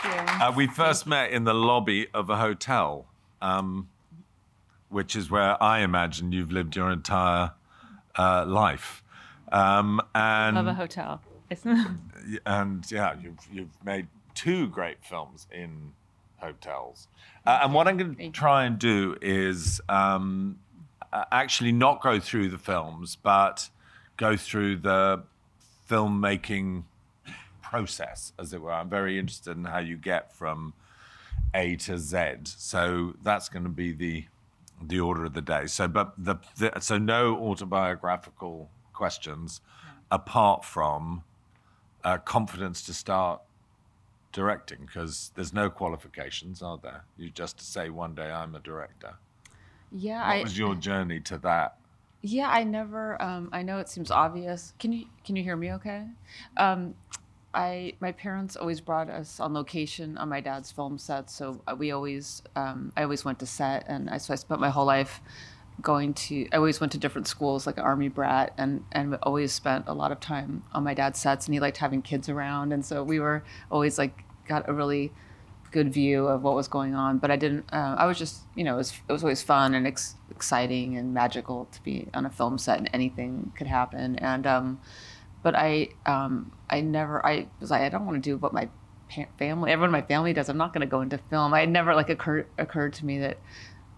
you. We first met in the lobby of a hotel, which is where I imagine you've lived your entire life. And Of a hotel. and yeah, you've made 2 great films in hotels. And what I'm going to try and do is actually not go through the films, but go through the filmmaking process, as it were. I'm very interested in how you get from A to Z. So that's going to be the order of the day. So, but so no autobiographical questions, apart from confidence to start directing, because there's no qualifications, are there? You just say one day I'm a director. Yeah. What was your journey to that? Yeah, I never. I know it seems obvious. Can you hear me? Okay. My parents always brought us on location on my dad's film set, so I always went to set, and so I spent my whole life I always went to different schools, like an Army brat, and always spent a lot of time on my dad's sets, and he liked having kids around, and so we were always got a really good view of what was going on. But I didn't. I was just, it was always fun and exciting and magical to be on a film set, and anything could happen. And but I was like, I don't want to do what my family, everyone in my family does. I'm not going to go into film. It never occurred to me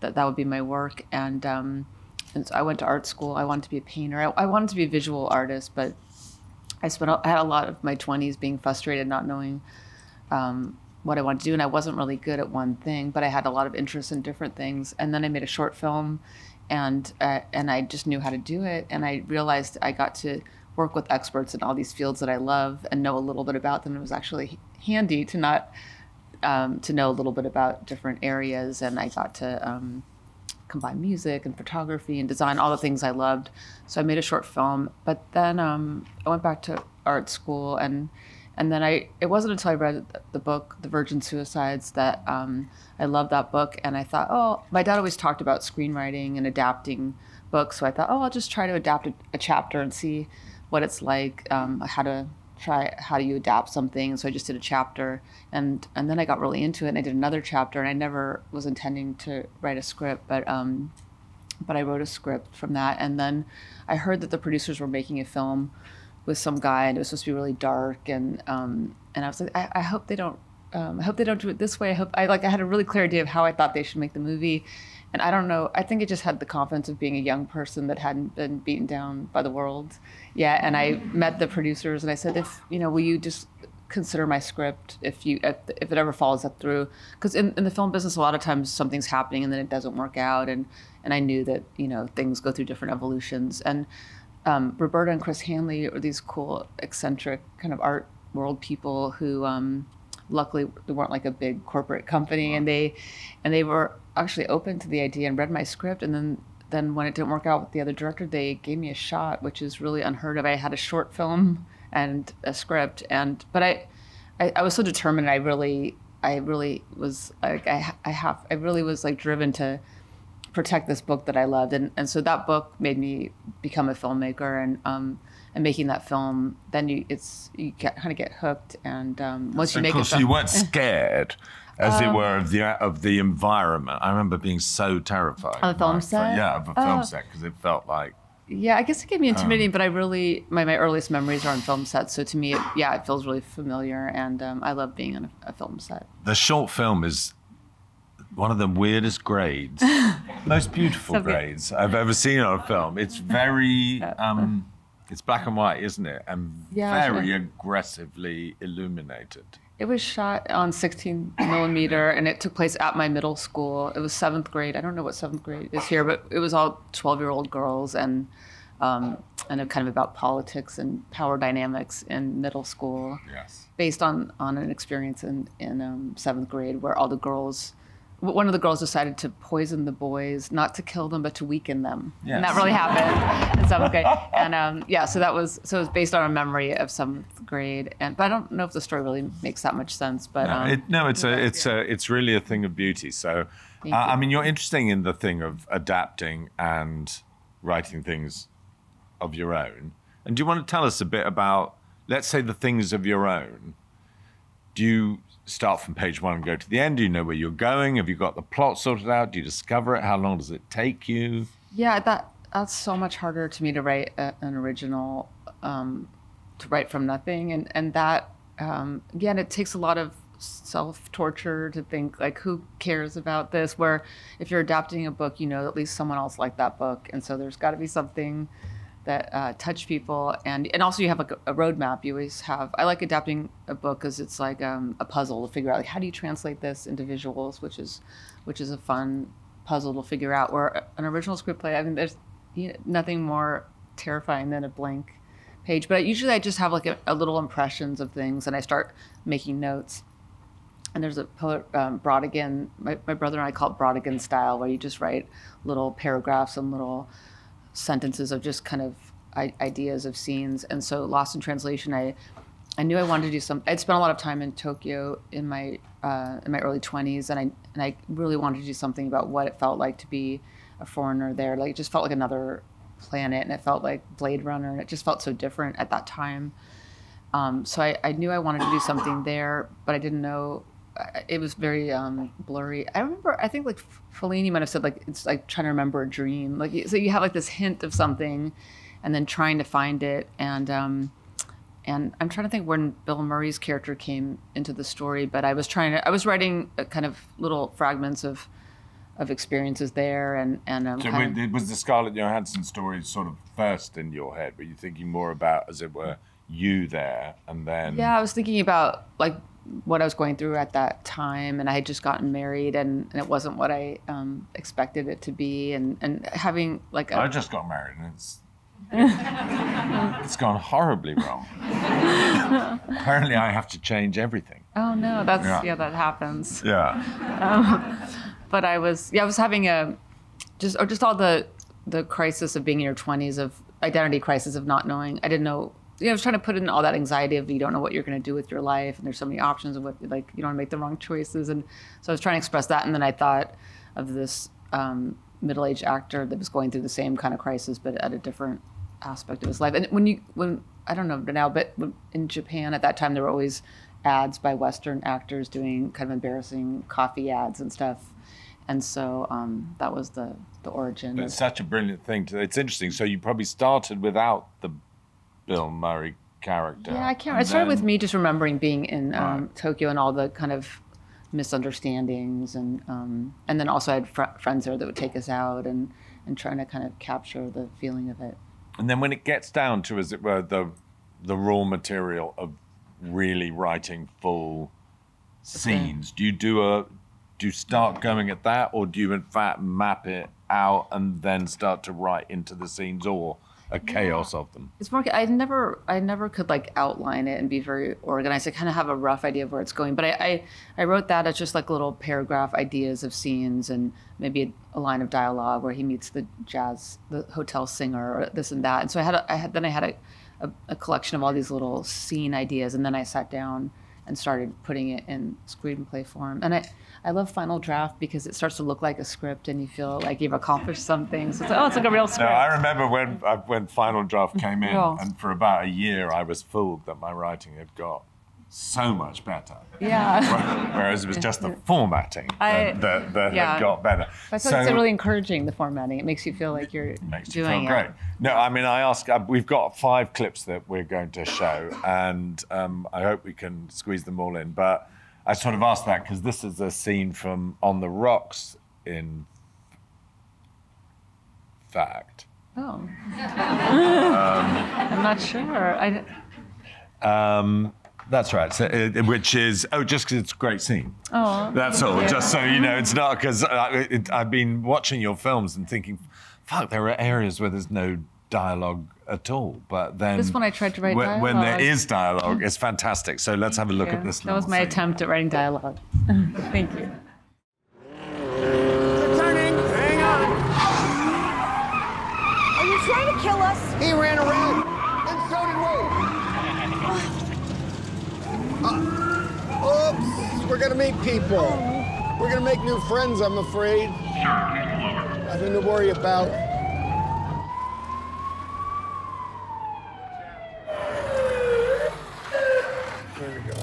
that would be my work. And so I went to art school. I wanted to be a painter. I wanted to be a visual artist, but I had a lot of my 20s being frustrated, not knowing what I wanted to do, and I wasn't really good at one thing, but I had a lot of interest in different things. And then I made a short film, and I just knew how to do it. And I realized I got to work with experts in all these fields that I love and know a little bit about them. It was actually handy to not to know a little bit about different areas, and I got to combine music and photography and design, all the things I loved. So I made a short film, but then I went back to art school, and then it wasn't until I read the book, The Virgin Suicides, that I loved that book. And I thought, oh, my dad always talked about screenwriting and adapting books. So I thought, oh, I'll just try to adapt a chapter and see what it's like, how do you adapt something. So I just did a chapter, and then I got really into it, and I did another chapter, and I never was intending to write a script, but I wrote a script from that. And then I heard that the producers were making a film with some guy, and it was supposed to be really dark, and I was like, I hope they don't do it this way. I had a really clear idea of how I thought they should make the movie. And I don't know, I think it just had the confidence of being a young person that hadn't been beaten down by the world yet. And I met the producers, and I said, will you just consider my script if it ever follows up through? Because in the film business, a lot of times something's happening and then it doesn't work out. And I knew that, things go through different evolutions. And Roberta and Chris Hanley are these cool, eccentric kind of art world people who luckily they weren't like a big corporate company. And they were actually open to the idea and read my script, and then when it didn't work out with the other director, they gave me a shot, which is really unheard of. I had a short film and a script, but I was so determined. I really was like I really was like driven to protect this book that I loved, and so that book made me become a filmmaker. And making that film, then you kind of get hooked, and once you make it. Of course, you weren't scared, as it were, of the environment. I remember being so terrified. Of a film set? Yeah, of a film set, because it felt like. Yeah, I guess it gave me intimidating, but I really, my earliest memories are on film sets. So to me, it feels really familiar, and I love being on a film set. The short film is one of the weirdest grades, most beautiful grades I've ever seen on a film. It's very, it's black and white, isn't it? And very aggressively illuminated. It was shot on 16 millimeter, and it took place at my middle school. It was 7th grade. I don't know what 7th grade is here, but it was all 12-year-old girls, and it kind of about politics and power dynamics in middle school. Yes. Based on an experience in 7th grade where all the girls, one of the girls decided to poison the boys, not to kill them, but to weaken them. Yes. And that really happened in 7th grade. And so it was based on a memory of 7th grade. But I don't know if the story really makes that much sense. But it's really a thing of beauty. So I mean, you're interesting in the thing of adapting and writing things of your own. And do you want to tell us a bit about, let's say, the things of your own? Do you start from page one and go to the end? Do you know where you're going? Have you got the plot sorted out? Do you discover it? How long does it take you? Yeah, that's so much harder to me to write an original, to write from nothing, and that again, it takes a lot of self-torture to think like, who cares about this? Where if you're adapting a book, you know at least someone else liked that book, and so there's got to be something that touch people, and also you have like a roadmap. You always have. I like adapting a book because it's like a puzzle to figure out like, how do you translate this into visuals, which is a fun puzzle to figure out. Where an original screenplay, I mean, there's nothing more terrifying than a blank page. But usually I just have like a little impressions of things, and I start making notes. And there's a poet, Brodigan, my brother and I call it Brodigan style, where you just write little paragraphs and little sentences of just kind of ideas of scenes. And so Lost in Translation, I knew I wanted to do something. I'd spent a lot of time in Tokyo in my early 20s, and I really wanted to do something about what it felt like to be a foreigner there. Like, it just felt like another planet, and it felt like Blade Runner, and it just felt so different at that time. So I knew I wanted to do something there, but I didn't know. It was very blurry. I think like Fellini might have said, like, it's like trying to remember a dream. Like, so you have like this hint of something, and then trying to find it. And I'm trying to think when Bill Murray's character came into the story, but I was writing kind of little fragments of experiences there, and so was the Scarlett Johansson story sort of first in your head? Were you thinking more about, as it were, you there, and then? Yeah, I was thinking about like what I was going through at that time, and I had just gotten married, and it wasn't what I expected it to be, and having like I just got married, and it's gone horribly wrong. Apparently I have to change everything. Oh no, that happens. Yeah. But I was having just all the crisis of being in your 20s, of identity crisis, of not knowing. I didn't know. I was trying to put in all that anxiety of you don't know what you're going to do with your life, and there's so many options of what, like, you don't want to make the wrong choices, and so I was trying to express that. And then I thought of this middle-aged actor that was going through the same kind of crisis, but at a different aspect of his life. And when I don't know now, but in Japan at that time, there were always ads by Western actors doing kind of embarrassing coffee ads and stuff. And so that was the origin. It's such a brilliant thing. It's interesting. So you probably started without the Bill Murray character. Yeah, I can't. It started with me just remembering being in Tokyo and all the kind of misunderstandings, and then also I had friends there that would take us out, and trying to kind of capture the feeling of it. And then when it gets down to, as it were, the raw material of really writing full scenes, do you start going at that, or do you in fact map it out and then start to write into the scenes, or a chaos of them? It's more, I never could like outline it and be very organized. I kind of have a rough idea of where it's going, but I wrote that as just like little paragraph ideas of scenes, and maybe a line of dialogue where he meets the hotel singer, or this and that. And so I had a collection of all these little scene ideas, and then I sat down and started putting it in screenplay form. And I love Final Draft because it starts to look like a script, and you feel like you've accomplished something. So it's like a real script. No, I remember when Final Draft came in, and for about a year I was fooled that my writing had got so much better. Yeah. Whereas it was just the formatting that had got better. I thought it's really encouraging, the formatting. It makes you feel like you're doing it. Great. No, I mean, we've got 5 clips that we're going to show, and I hope we can squeeze them all in. But I sort of asked that because this is a scene from On the Rocks, in fact. Oh. I'm not sure. That's right. So, which is, just because it's a great scene. Oh. That's all. Yeah. Just so you know, it's not because I've been watching your films and thinking, fuck, there are areas where there's no dialogue at all. But then this one I tried to write dialogue. When there is dialogue, it's fantastic. So let's have a look at this. That was my attempt at writing dialogue. Thank you. They're turning. Hang on. Are you trying to kill us? He ran around, and so did we. Oops, we're gonna meet people. We're gonna make new friends, I'm afraid. Nothing to worry about. There we go.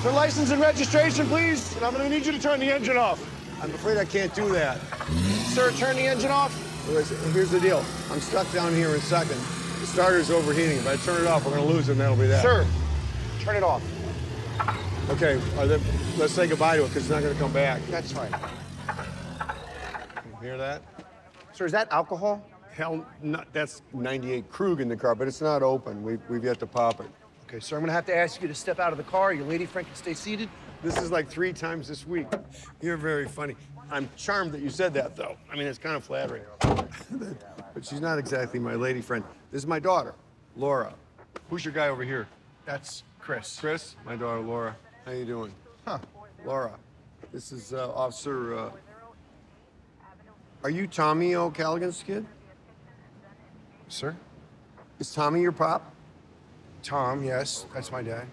For license and registration, please. And I'm gonna need you to turn the engine off. I'm afraid I can't do that. Sir, turn the engine off. Here's the deal. I'm stuck down here in second. The starter's overheating. If I turn it off, we're gonna lose it, and that'll be that. Sir, turn it off. Okay, let's say goodbye to it, because it's not gonna come back. That's fine. You hear that? Sir, is that alcohol? Hell, that's 98 Krug in the car, but it's not open. We've yet to pop it. Okay, sir, I'm gonna have to ask you to step out of the car. Your lady friend can stay seated. This is like 3 times this week. You're very funny. I'm charmed that you said that, though. I mean, it's kind of flattering. But she's not exactly my lady friend. This is my daughter, Laura. Who's your guy over here? That's Chris. Chris, my daughter, Laura. How you doing? Huh. Laura, this is Officer, Are you Tommy O'Callaghan's kid? Sir? Is Tommy your pop? Tom, yes, that's my dad.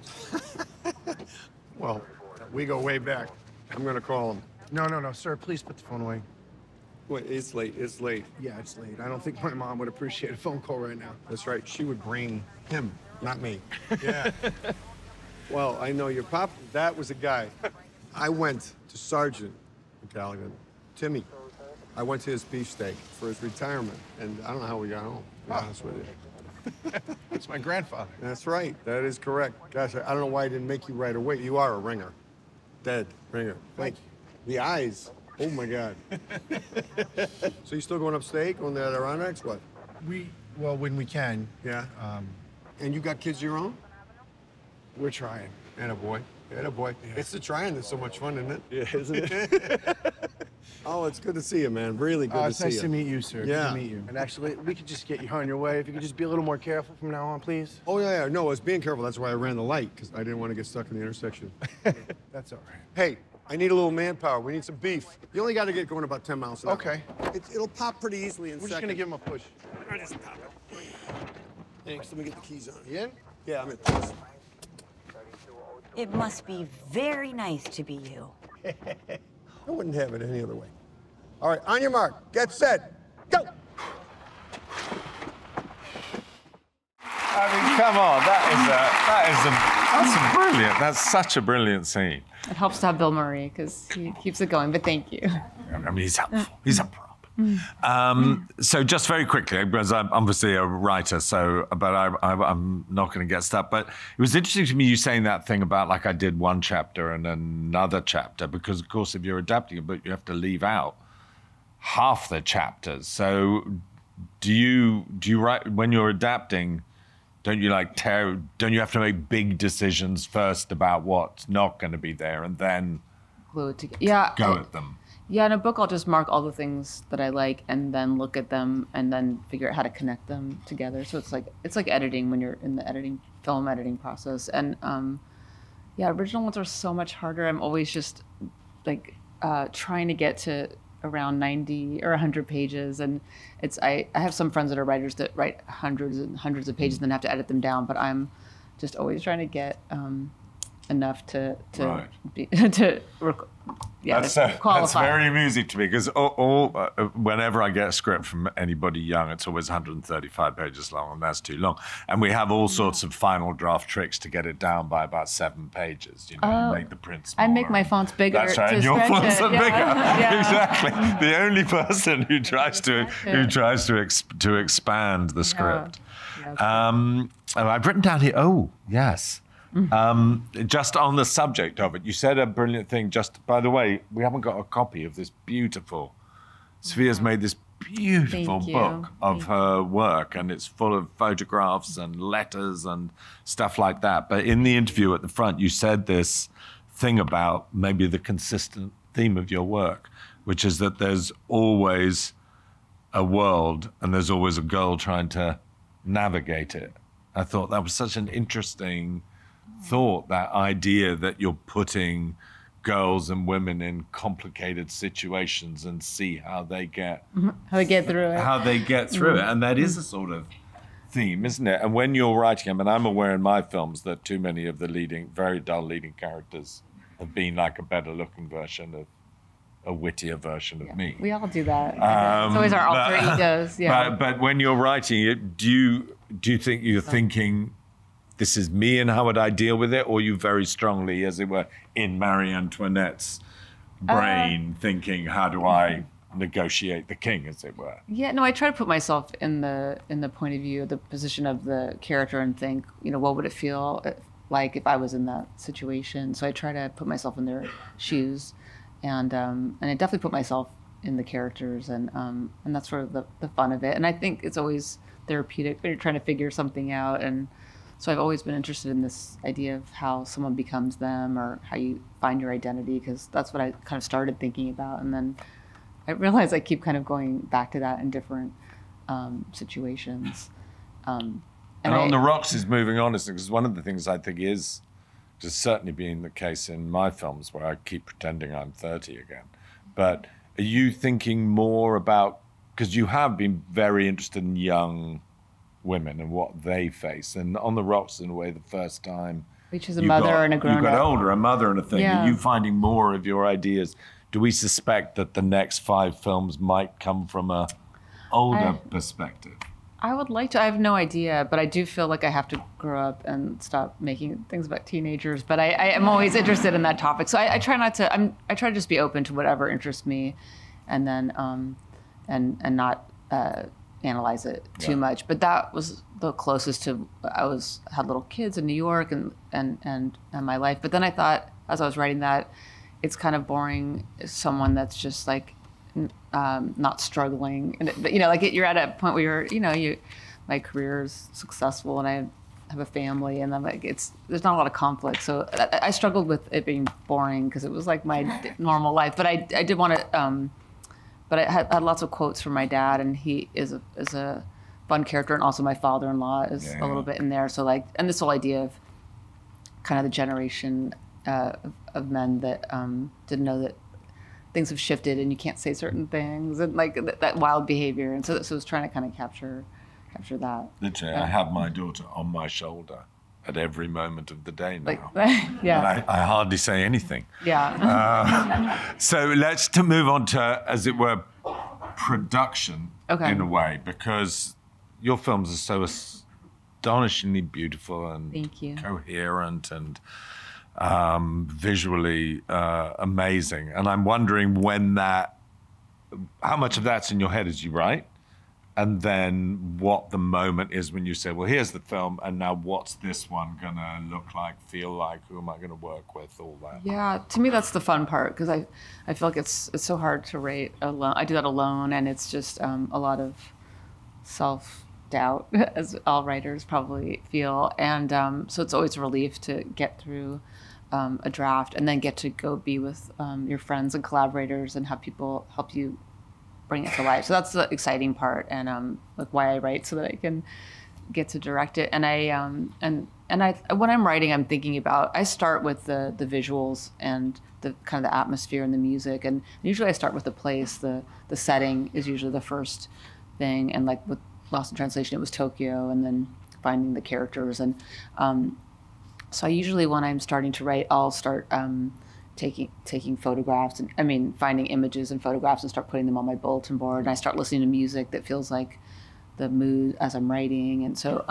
Well, we go way back. I'm gonna call him. No, sir, please put the phone away. Wait, it's late, it's late. Yeah, it's late. I don't think my mom would appreciate a phone call right now. That's right, she would bring him, not me. Yeah. Well, I know your pop, that was a guy. I went to Sergeant O'Callaghan, Timmy. I went to his beefsteak for his retirement, and I don't know how we got home, to be honest with you. It's my grandfather. That's right, that is correct. Gosh, I don't know why I didn't make you right away. You are a ringer. Dead ringer. Thank you. The eyes, oh my God. So you still going upstate on the Adirondacks, what? Well, when we can. Yeah. And you got kids of your own? We're trying. And a boy. And a boy. Yeah. It's the trying that's so much fun, isn't it? Yeah, isn't it? Oh, it's good to see you, man. Really good to It's see nice you. to meet you, sir. Yeah. Good to meet you. And actually, we could just get you on your way. If you could just be a little more careful from now on, please. Oh, yeah. No, I was being careful. That's why I ran the light, because I didn't want to get stuck in the intersection. That's all right. Hey, I need a little manpower. We need some beef. You only got to get going about 10 miles an hour. Okay. It'll pop pretty easily in We're seconds. just gonna give him a push. I just pop it. Thanks. Let me get the keys on. You in? Yeah, I'm in. Thanks. It must be very nice to be you. I wouldn't have it any other way. All right, on your mark, get set, go! I mean, come on, that's brilliant. That's such a brilliant scene. It helps to have Bill Murray because he keeps it going. But thank you. I mean, he's helpful. He's a prop. So just very quickly, because I'm obviously a writer, but I'm not going to get stuck. But it was interesting to me you saying that thing about like I did one chapter and another chapter, because of course if you're adapting a book, you have to leave out half the chapters. So do you write when you're adapting? Don't you don't you have to make big decisions first about what's not going to be there and then Glue it together. Yeah. go at them? Yeah, in a book, I'll just mark all the things that I like and then look at them and then figure out how to connect them together. So it's like editing when you're in the film editing process. And yeah, original ones are so much harder. I'm always just like trying to get to around 90 or 100 pages. And I have some friends that are writers that write hundreds and hundreds of pages and then have to edit them down. But I'm just always trying to get enough to qualify. That's very amusing to me because whenever I get a script from anybody young, it's always 135 pages long, and that's too long. And we have all sorts of final draft tricks to get it down by about 7 pages. You know, make the print smaller. I make my fonts bigger. That's right, to and your stretch fonts it. are bigger. Yeah. Exactly. The only person who tries to expand the script. Yeah. I've written down here. Oh, yes. Just on the subject of it, you said a brilliant thing. Just by the way, we haven't got a copy of this beautiful. Sophia's made this beautiful book of her work, and it's full of photographs and letters and stuff like that. But in the interview at the front, you said this thing about maybe the consistent theme of your work, which is that there's always a world and there's always a girl trying to navigate it. I thought that was such an interesting thought, that idea that you're putting girls and women in complicated situations and see how they get through it. And that is a sort of theme, isn't it? And when you're writing, I mean, I'm aware in my films that too many of the very dull leading characters have been like a better looking version of a wittier version of me. We all do that. It's always our alter egos. Yeah. But when you're writing it, do you think you're thinking this is me and how would I deal with it, or you very strongly, as it were, in Marie Antoinette's brain, thinking, how do I negotiate the king, as it were? Yeah, no, I try to put myself in the point of view, the position of the character, and think, what would it feel like if I was in that situation? So I try to put myself in their shoes, and I definitely put myself in the characters, and that's sort of the fun of it. And I think it's always therapeutic when you're trying to figure something out. And so I've always been interested in this idea of how someone becomes them, or how you find your identity, because that's what I kind of started thinking about. And then I realize I keep kind of going back to that in different situations. And On the Rocks is moving on, because one of the things I think is just certainly being the case in my films, where I keep pretending I'm 30 again. But are you thinking more about, because you have been very interested in young women and what they face, and On the Rocks, in a way, the first time which is a mother and a grown-up. You got older, a mother and a thing. Yeah. Are you finding more of your ideas? Do we suspect that the next 5 films might come from a older perspective? I would like to. I have no idea, but I do feel like I have to grow up and stop making things about teenagers. But I am always interested in that topic, so I try not to. I try to just be open to whatever interests me, and then and not analyze it too much. But that was the closest to. Had little kids in New York and my life. But then I thought, as I was writing that, it's kind of boring. Someone that's just like. Not struggling, but like you're at a point where my career is successful and I have a family, and I'm like, there's not a lot of conflict. So I struggled with it being boring, because it was like my normal life. But I did want to, but I had lots of quotes from my dad, and he is a fun character, and also my father-in-law is a little bit in there. So like, and this whole idea of kind of the generation of men that didn't know that things have shifted and you can't say certain things, and like that wild behavior. And so I was trying to kind of capture that. Literally, I have my daughter on my shoulder at every moment of the day now. Yeah. And I hardly say anything. Yeah. So let's move on to, as it were, production in a way, because your films are so astonishingly beautiful and Thank you. coherent and visually amazing. And I'm wondering how much of that's in your head as you write, and then what the moment is when you say, well, here's the film, and now what's this one gonna look like, feel like, who am I gonna work with, all that. Yeah, to me that's the fun part, because I feel like it's so hard to write alone. I do that alone, and it's just a lot of self-doubt, as all writers probably feel. And so it's always a relief to get through a draft and then get to go be with your friends and collaborators and have people help you bring it to life. So that's the exciting part, and like why I write, so that I can get to direct it. And when I'm writing, I'm thinking about, I start with the visuals and the kind of the atmosphere and the music, and usually I start with the place. The setting is usually the first thing, and like with Lost in Translation, it was Tokyo, and then finding the characters. And so I usually, when I'm starting to write, I'll start taking photographs, and finding images and photographs, and start putting them on my bulletin board. And I start listening to music that feels like the mood as I'm writing. And so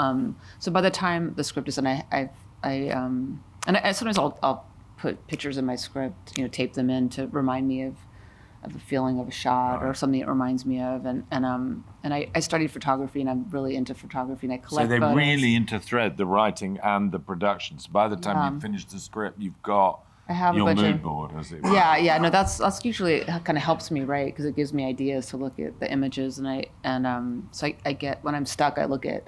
so by the time the script is done, I sometimes I'll put pictures in my script, tape them in to remind me of the feeling of a shot or something it reminds me of. And I studied photography, and I'm really into photography, and I collect So they photos. really interthread the writing and the production. So by the time you finish the script, you've got your mood board, as it were. Yeah. No, that's usually, it kind of helps me write, because it gives me ideas to look at the images, and so I get, when I'm stuck, I look at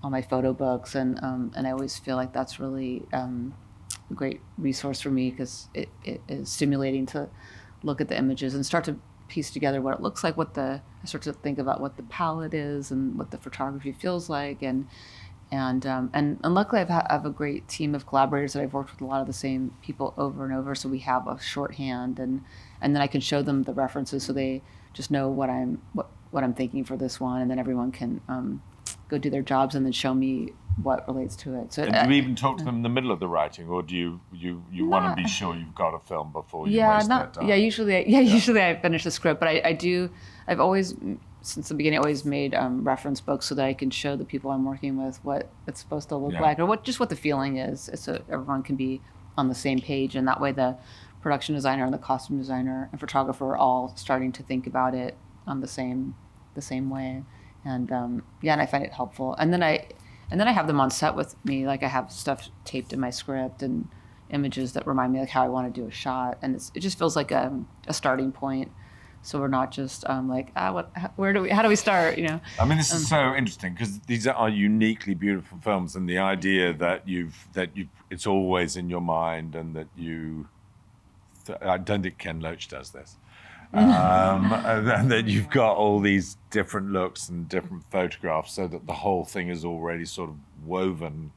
all my photo books, and I always feel like that's really a great resource for me, because it is stimulating to look at the images and start to piece together what it looks like, I start to think about what the palette is and what the photography feels like, and luckily I have a great team of collaborators that I've worked with a lot of the same people over and over, so we have a shorthand, and then I can show them the references, so they just know what I'm thinking for this one, and then everyone can go do their jobs and then show me what relates to it. So, and do you even talk to them in the middle of the writing, or do you want to be sure you've got a film before you waste their time? Usually I finish the script, but I've always since the beginning, always made reference books so that I can show the people I'm working with what it's supposed to look like, or what the feeling is, so everyone can be on the same page. And that way, the production designer and the costume designer and photographer are all starting to think about it on the same way. And and I find it helpful. And then I have them on set with me. Like, I have stuff taped in my script and images that remind me like how I want to do a shot, and it just feels like a starting point. So we're not just how do we start? You know. I mean, this is so interesting because these are uniquely beautiful films, and the idea that it's always in your mind, and that I don't think Ken Loach does this. And that you've got all these different looks and different photographs, so that the whole thing is already sort of woven.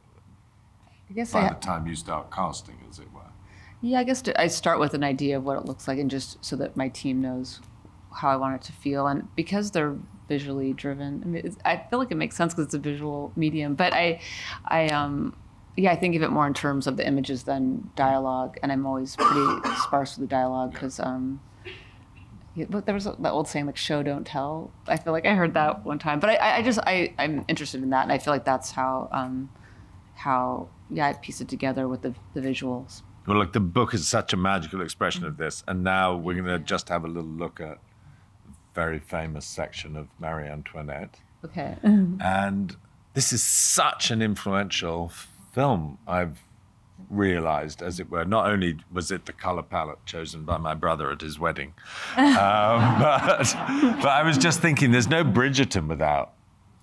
I guess by the time you start casting, as it were. Yeah, I guess I start with an idea of what it looks like, and just so that my team knows how I want it to feel. And because they're visually driven, I mean, I feel like it makes sense because it's a visual medium. But I think of it more in terms of the images than dialogue, and I'm always pretty sparse with the dialogue because there was that old saying like "show don't tell." I feel like I heard that one time, but I'm interested in that, and I feel like that's how I piece it together with the visuals. Well, look, the book is such a magical expression of this, and now we're going to just have a little look at the very famous section of Marie Antoinette. Okay. And this is such an influential film, I've realized, as it were. Not only was it the color palette chosen by my brother at his wedding, but I was just thinking, there's no Bridgerton without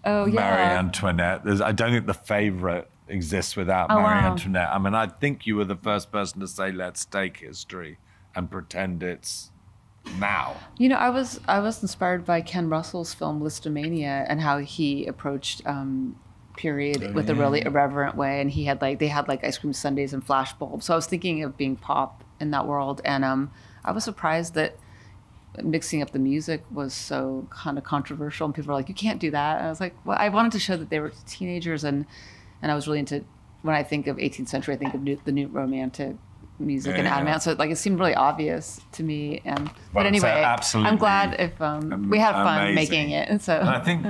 Marie Antoinette. I don't think The Favorite exists without Marie Antoinette. I mean, I think you were the first person to say, let's take history and pretend it's now. You know, I was inspired by Ken Russell's film Listomania and how he approached period with a really irreverent way, and they had ice cream sundaes and flash bulbs. So I was thinking of being pop in that world, and I was surprised that mixing up the music was so kind of controversial, and people were like, you can't do that. And I was like, well, I wanted to show that they were teenagers, and I was really into, when I think of 18th century, I think of the new romantic music and Adamant. So it seemed really obvious to me. But anyway, I'm glad if we had fun making it. And so I think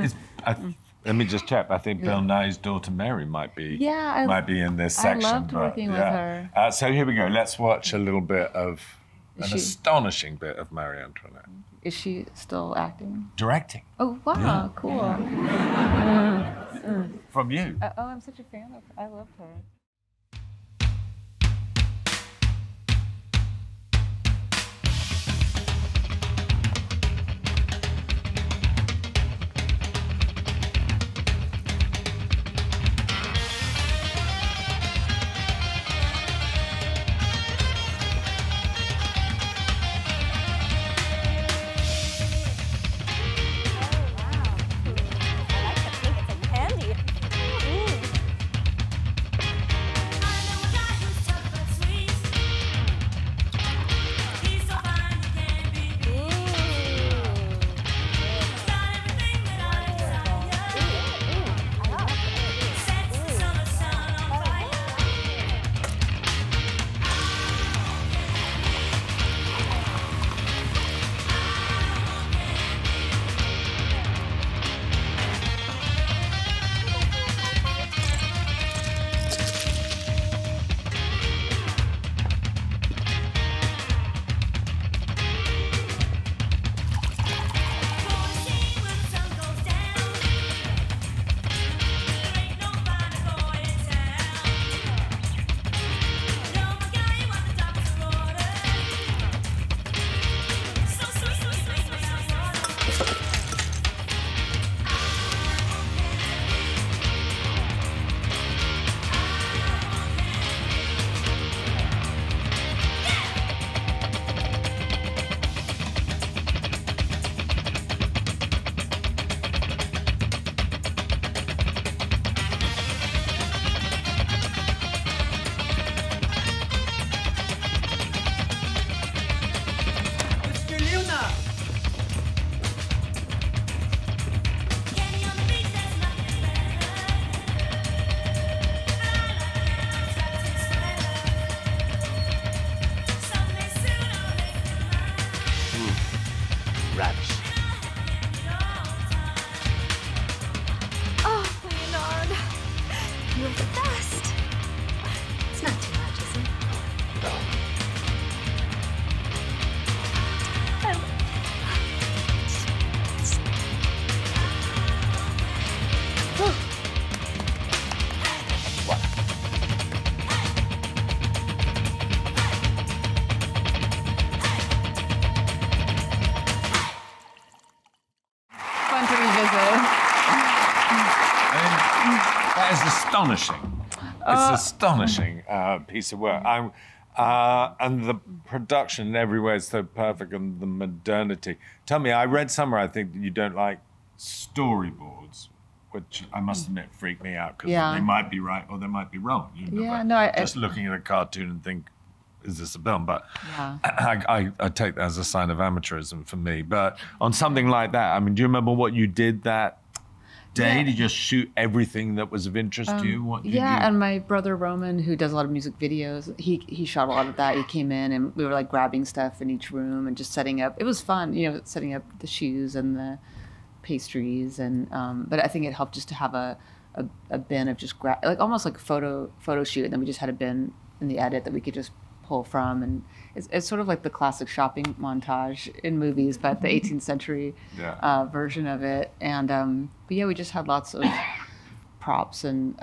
let me just check. I think Bill Nye's daughter Mary might be in this section. I loved working with her. So here we go. Let's watch a little bit of astonishing bit of Marie Antoinette. Is she still acting? Directing. Oh, wow, cool. From you. I'm such a fan of her. I loved her. of the best. It's not too much, is it? Fun to revisit. That is astonishing. It's astonishing piece of work. And the production in every way is so perfect, and the modernity. Tell me, I read somewhere, I think, that you don't like storyboards, which I must admit freak me out, because they might be right or they might be wrong. You know, Yeah, no, just looking at a cartoon and think, is this a film? But I take that as a sign of amateurism for me. But on something like that, I mean, do you remember what you did that day? Yeah. Did you just shoot everything that was of interest to you? What did you do? And my brother Roman, who does a lot of music videos, he shot a lot of that. He came in and we were like grabbing stuff in each room and just setting up. It was fun, you know, setting up the shoes and the pastries, and but I think it helped just to have a bin of just like almost like a photo shoot, and then we just had a bin in the edit that we could just pull from, and it's sort of like the classic shopping montage in movies, but the 18th century version of it. And but yeah, we just had lots of props and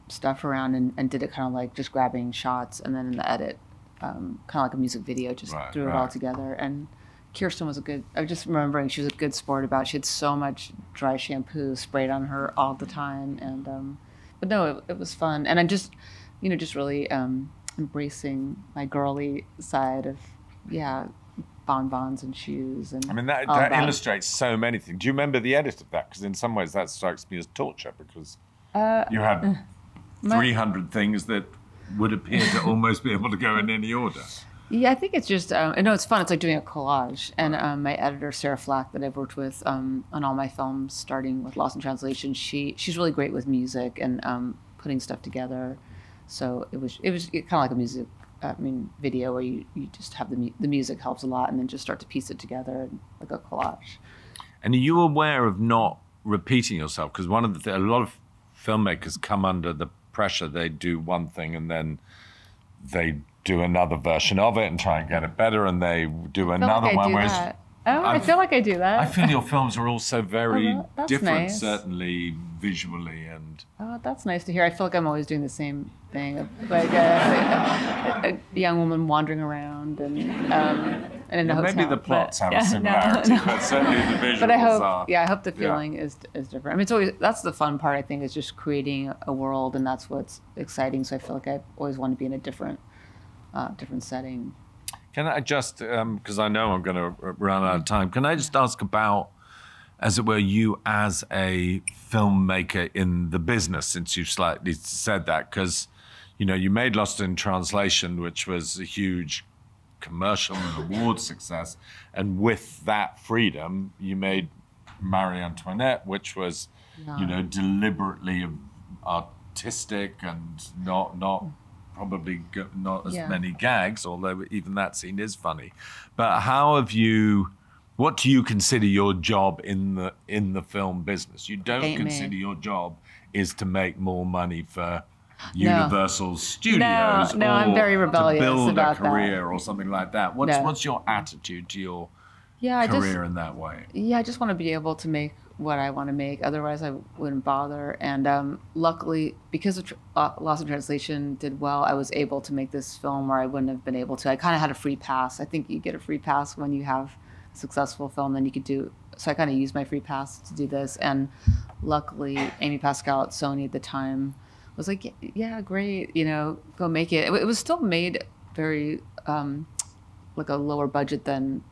stuff around, and did it kind of like just grabbing shots, and then in the edit, kind of like a music video, just threw it all together. And Kirsten was I'm just remembering she was a good sport about it. She had so much dry shampoo sprayed on her all the time, and but no, it was fun, and I just, you know, just really embracing my girly side of bonbons and shoes, and I mean, that illustrates so many things. Do you remember the edit of that? Because in some ways that strikes me as torture, because you had 300 things that would appear to almost be able to go in any order. Yeah, I think it's just, no, it's fun. It's like doing a collage. And my editor, Sarah Flack, that I've worked with on all my films, starting with Lost in Translation, she's really great with music and putting stuff together. So it was kind of like a music, video where you just have the music helps a lot, and then just start to piece it together like a collage. And are you aware of not repeating yourself? Because a lot of filmmakers come under the pressure. They do one thing and then they do another version of it and try and get it better, and they do another one. Whereas I feel like I do that. I feel your films are also very different, nice. Certainly visually and. Oh, that's nice to hear. I feel like I'm always doing the same thing, like a young woman wandering around and in a hotel. Maybe the plots have a similarity, but certainly the visuals but I hope, are. I hope the feeling is different. I mean, it's always, that's the fun part, I think, is just creating a world, and that's what's exciting. So I feel like I always want to be in a different setting. Can I just, because I know I'm going to run out of time, can I just ask about, as it were, you as a filmmaker in the business, since you've slightly said that? Because, you know, you made Lost in Translation, which was a huge commercial and award success. And with that freedom, you made Marie Antoinette, which was, you know, deliberately artistic and not probably not as many gags, although even that scene is funny. But what do you consider your job in the film business? You don't consider your job is to make more money for Universal Studios, no, I'm very rebellious to build about a career that. Or something like that. What's your attitude to your career in that way? Yeah, I just want to be able to make what I want to make. Otherwise, I wouldn't bother. And luckily, because Lost in Translation did well, I was able to make this film where I wouldn't have been able to. I kind of had a free pass. I think you get a free pass when you have a successful film, then you could do. So I kind of used my free pass to do this. And luckily, Amy Pascal at Sony at the time was like, yeah, great, you know, go make it. It was still made very like a lower budget than.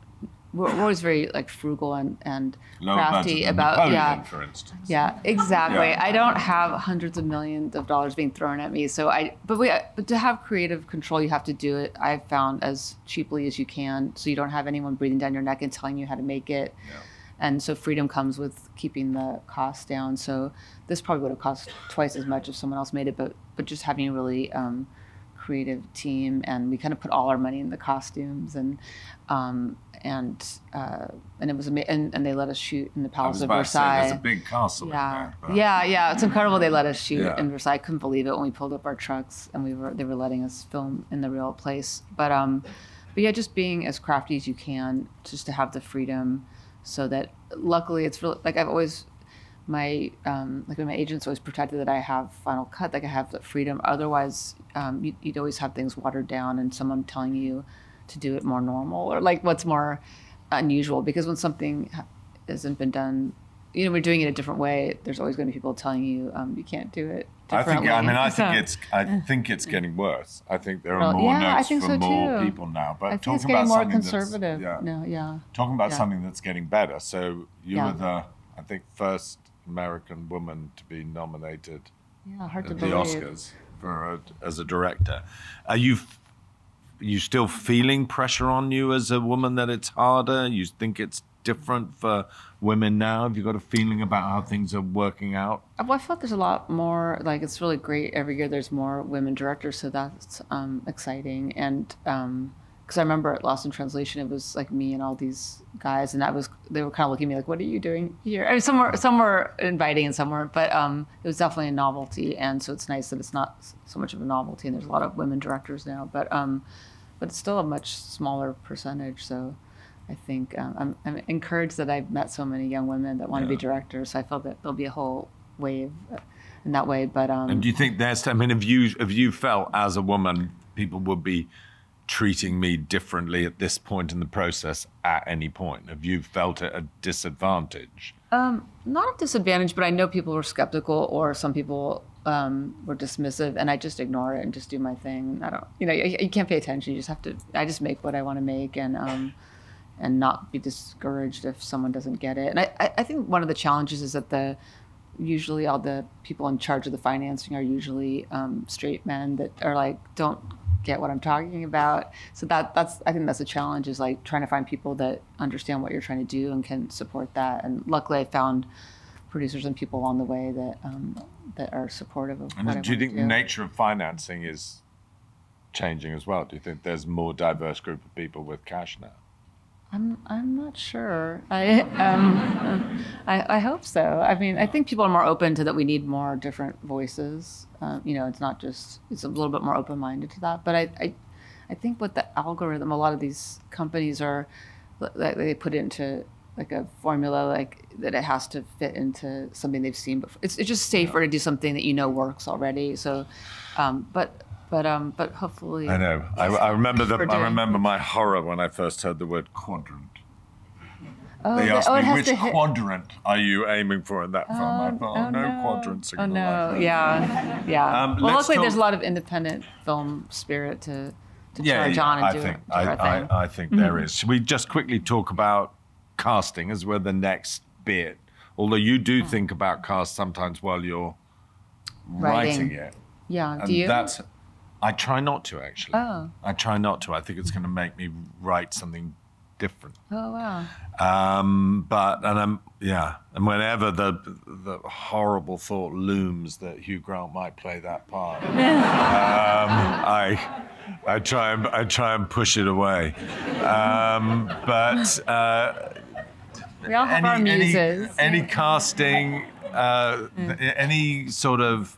We're always very like frugal and crafty about Napoleon, for instance. Yeah, exactly. I don't have hundreds of millions of dollars being thrown at me. So but to have creative control, you have to do it, I've found, as cheaply as you can, so you don't have anyone breathing down your neck and telling you how to make it. Yeah. And so freedom comes with keeping the costs down. So this probably would have cost twice as much if someone else made it, but just having a really creative team, and we kind of put all our money in the costumes, and it was amazing. And they let us shoot in the Palace of Versailles. There's a big castle in there. But... Yeah, it's incredible. They let us shoot in Versailles. I couldn't believe it when we pulled up our trucks and they were letting us film in the real place. But yeah, just being as crafty as you can, just to have the freedom, so that luckily it's really like I've always. My agent's always protected that I have final cut, like I have the freedom. Otherwise, you'd always have things watered down and someone telling you to do it more normal or like what's more unusual. Because when something hasn't been done, we're doing it a different way. There's always going to be people telling you you can't do it differently. I think it's getting worse. I think there are more notes from more people now. But I think it's getting more conservative. Talking about something that's getting better. So you were the, I think, first American woman to be nominated hard to at the believe. Oscars as a director. Are you still feeling pressure on you as a woman that it's harder? You think it's different for women now? Have you got a feeling about how things are working out? Well, I felt there's a lot more, like it's really great. Every year there's more women directors, so that's exciting. And because I remember at Lost in Translation, it was like me and all these guys, and they were kind of looking at me like, "What are you doing here?" I mean, some were inviting and some weren't, but it was definitely a novelty, and so it's nice that it's not so much of a novelty, and there's a lot of women directors now, but it's still a much smaller percentage. So I think I'm encouraged that I've met so many young women that want to be directors. So I feel that there'll be a whole wave in that way. But and do you think have you felt as a woman people would be treating me differently at this point in the process at any point? Have you felt it a disadvantage? Not a disadvantage, but I know people were skeptical, or some people were dismissive, and I just ignore it and just do my thing. I don't, you can't pay attention. You just have to. I just make what I want to make, and not be discouraged if someone doesn't get it. And I think one of the challenges is that usually all the people in charge of the financing are usually straight men that are like, don't get what I'm talking about. So I think that's a challenge, is like trying to find people that understand what you're trying to do and can support that. And luckily I found producers and people along the way that are supportive of what I do you think do. The nature of financing is changing as well? Do you think there's a more diverse group of people with cash now? I'm not sure. I hope so. I mean, I think people are more open to that. We need more different voices. It's not just, it's a little bit more open-minded to that. But I think with the algorithm, a lot of these companies are, they put it into like a formula, like that it has to fit into something they've seen before. It's just safer to do something that works already. So, but hopefully. I know. I remember my horror when I first heard the word quadrant. They asked me, which quadrant are you aiming for in that film? I thought, no quadrant's a good life. Yeah. Well, luckily there's a lot of independent film spirit to charge on and do our thing. I think there is. Should we just quickly talk about casting as we're the next bit? Although you do think about cast sometimes while you're writing it. Yeah, and do you? I try not to, actually. Oh. I try not to. I think it's going to make me write something different. Oh, wow. And whenever the horrible thought looms that Hugh Grant might play that part, I try and push it away. We all have our muses. Any casting, any sort of,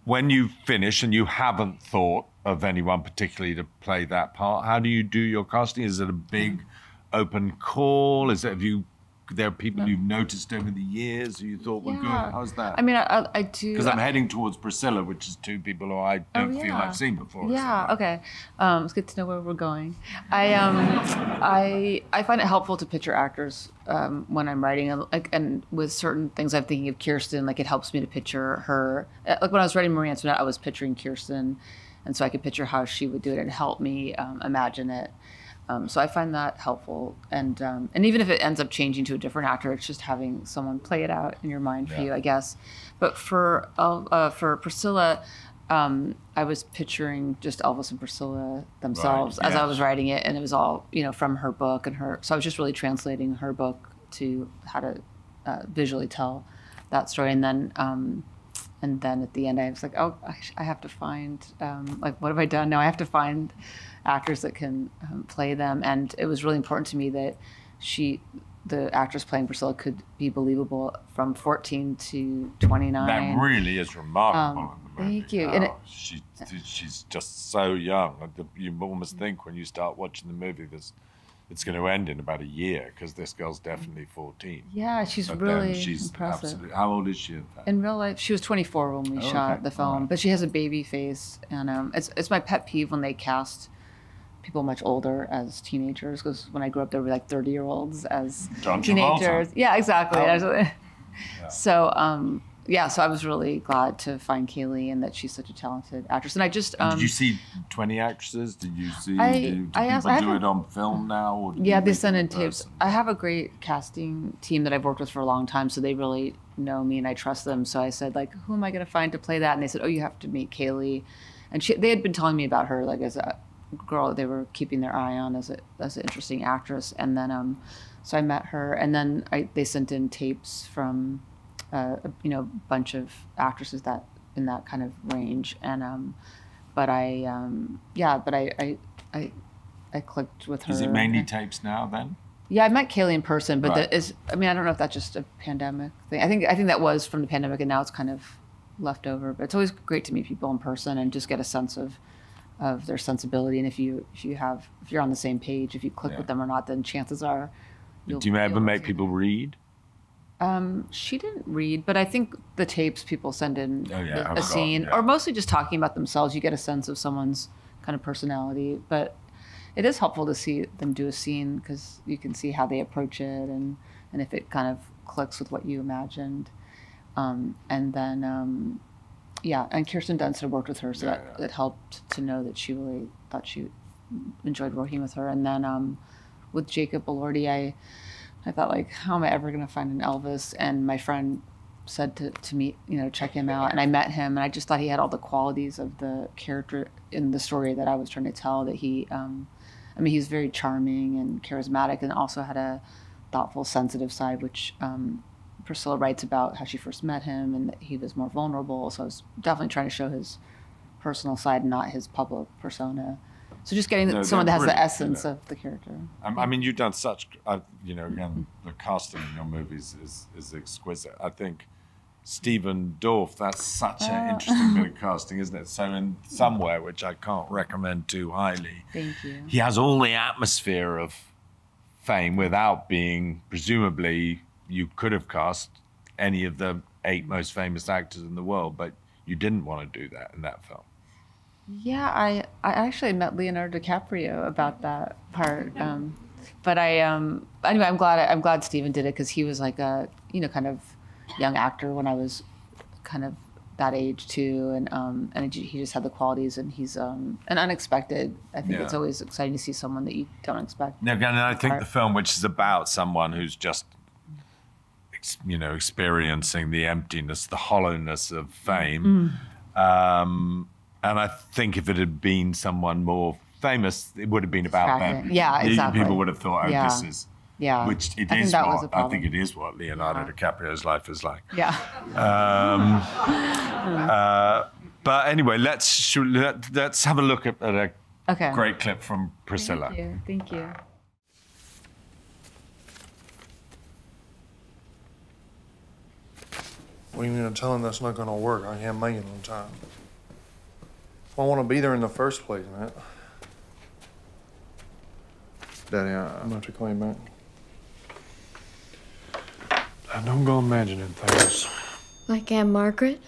when you finish and you haven't thought of anyone particularly to play that part, how do you do your casting? Is it a big open call? There are people you've noticed over the years who you thought were good? How's that? I mean, I do. Because I'm heading towards Priscilla, which is two people who I don't feel I've seen before. Yeah, okay. It's good to know where we're going. I find it helpful to picture actors when I'm writing, and with certain things I'm thinking of Kirsten, like it helps me to picture her. Like when I was writing Marie Antoinette, I was picturing Kirsten, and so I could picture how she would do it and help me imagine it. So I find that helpful, and even if it ends up changing to a different actor, it's just having someone play it out in your mind for you, I guess. But for Priscilla, I was picturing just Elvis and Priscilla themselves as I was writing it, and it was all from her book and her. So I was just really translating her book to how to visually tell that story, and then and then at the end, I was like, oh, I have to find, like, what have I done? Now I have to find actors that can play them. And it was really important to me that the actress playing Priscilla could be believable from 14 to 29. That really is remarkable. Thank you. Oh, And she's just so young. You almost think when you start watching the movie, it's going to end in about a year because this girl's definitely 14. yeah, she's But really then she's impressive. absolutely. How old is she in fact? In real life, she was 24 when we shot okay. the film, Alright. but she has a baby face, and it's my pet peeve when they cast people much older as teenagers, because when I grew up, there were like 30-year-olds as John teenagers. Travolta. Yeah, exactly. Yeah. So, so I was really glad to find Kaylee and that she's such a talented actress. And I just Did you see 20 actresses? Did you see? Do I people do have it on film now? Or do yeah, you they make send it in tapes. person? I have a great casting team that I've worked with for a long time, so they really know me and I trust them. So I said, like, who am I going to find to play that? And they said, oh, you have to meet Kaylee. And they had been telling me about her, like, as a girl they were keeping their eye on as an interesting actress. And then so I met her, and then they sent in tapes from a bunch of actresses that in that kind of range. And but I clicked with her. Is it mainly tapes now then? Yeah, I met Kaylee in person, but Right. I don't know if that's just a pandemic thing. I think that was from the pandemic, and now it's kind of left over. But it's always great to meet people in person and just get a sense of their sensibility. And if you're on the same page, if you click with them or not, then chances are. Do you ever make people read? She didn't read, but I think the tapes people send in a scene, yeah. or mostly just talking about themselves. You get a sense of someone's kind of personality, but it is helpful to see them do a scene because you can see how they approach it and if it kind of clicks with what you imagined. And then, and Kirsten Dunst had worked with her, so that helped to know that she really thought she enjoyed working with her. And then with Jacob Elordi, I thought, like, how am I ever going to find an Elvis? And my friend said to me, check him out. And I met him, and I just thought he had all the qualities of the character in the story that I was trying to tell, that he, he's very charming and charismatic, and also had a thoughtful, sensitive side, which Priscilla writes about how she first met him and that he was more vulnerable. So I was definitely trying to show his personal side, not his public persona. So just getting someone that has the essence of the character. I mean, you've done such, again, the casting in your movies is exquisite. I think Stephen Dorff, that's such an interesting bit of casting, isn't it? So in Somewhere, which I can't recommend too highly, Thank you. he has all the atmosphere of fame without being, presumably, you could have cast any of the 8 most famous actors in the world, but you didn't want to do that in that film. Yeah, I actually met Leonardo DiCaprio about that part, but anyway, I'm glad Steven did it, because he was like a kind of young actor when I was kind of that age too, and he just had the qualities, and he's an unexpected. I think it's always exciting to see someone that you don't expect. Now, again, I think the film, which is about someone who's just experiencing the emptiness, the hollowness of fame. And I think if it had been someone more famous, it would have been about them. Yeah, exactly. People would have thought, this is, which it is what, I think it is what Leonardo DiCaprio's life is like. Yeah. But anyway, let's have a look at a great clip from Priscilla. Thank you. What do you mean I'm telling that's not gonna work? I can't make it on time. I want to be there in the first place, man. Daddy, I'm gonna have to call you back. Dad, don't go imagining things. Like Aunt Margaret?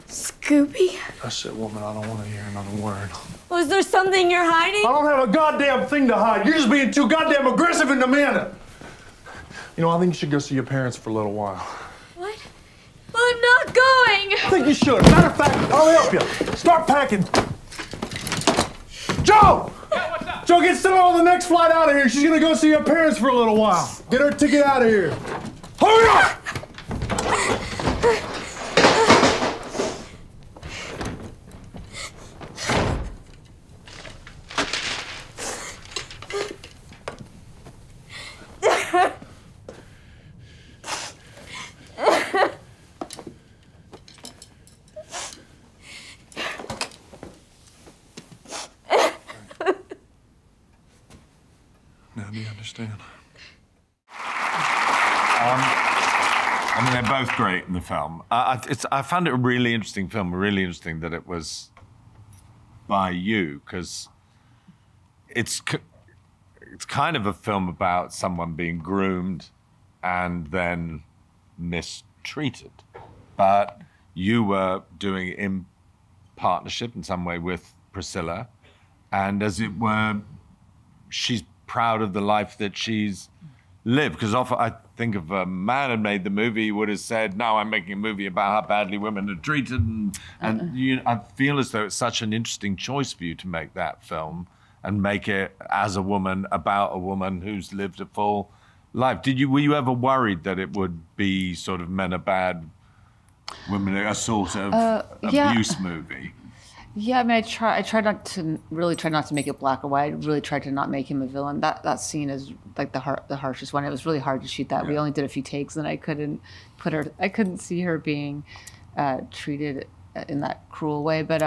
Scooby? That's it, woman. I don't want to hear another word. Was there something you're hiding? I don't have a goddamn thing to hide. You're just being too goddamn aggressive and demanding. I think you should go see your parents for a little while. What? Well, I'm not going. I think you should. Matter of fact, I'll help you. Start packing. Joe! Yeah, what's up? Joe, get Stella on the next flight out of here. She's gonna go see her parents for a little while. Get her ticket out of here. Hurry up! understand. I mean, they're both great in the film. I found it a really interesting film, really interesting that it was by you, because it's kind of a film about someone being groomed and then mistreated. But you were doing it in partnership in some way with Priscilla, and as it were, she's proud of the life that she's lived. Because often I think if a man had made the movie, he would have said, no, I'm making a movie about how badly women are treated. And I feel as though it's such an interesting choice for you to make that film and make it as a woman about a woman who's lived a full life. Were you ever worried that it would be sort of men are bad, women are a sort of abuse movie? Yeah, I mean, I tried not to make it black or white. I really tried to not make him a villain. That scene is like the harshest one. It was really hard to shoot that. Yeah. We only did a few takes, and I couldn't see her being treated in that cruel way. But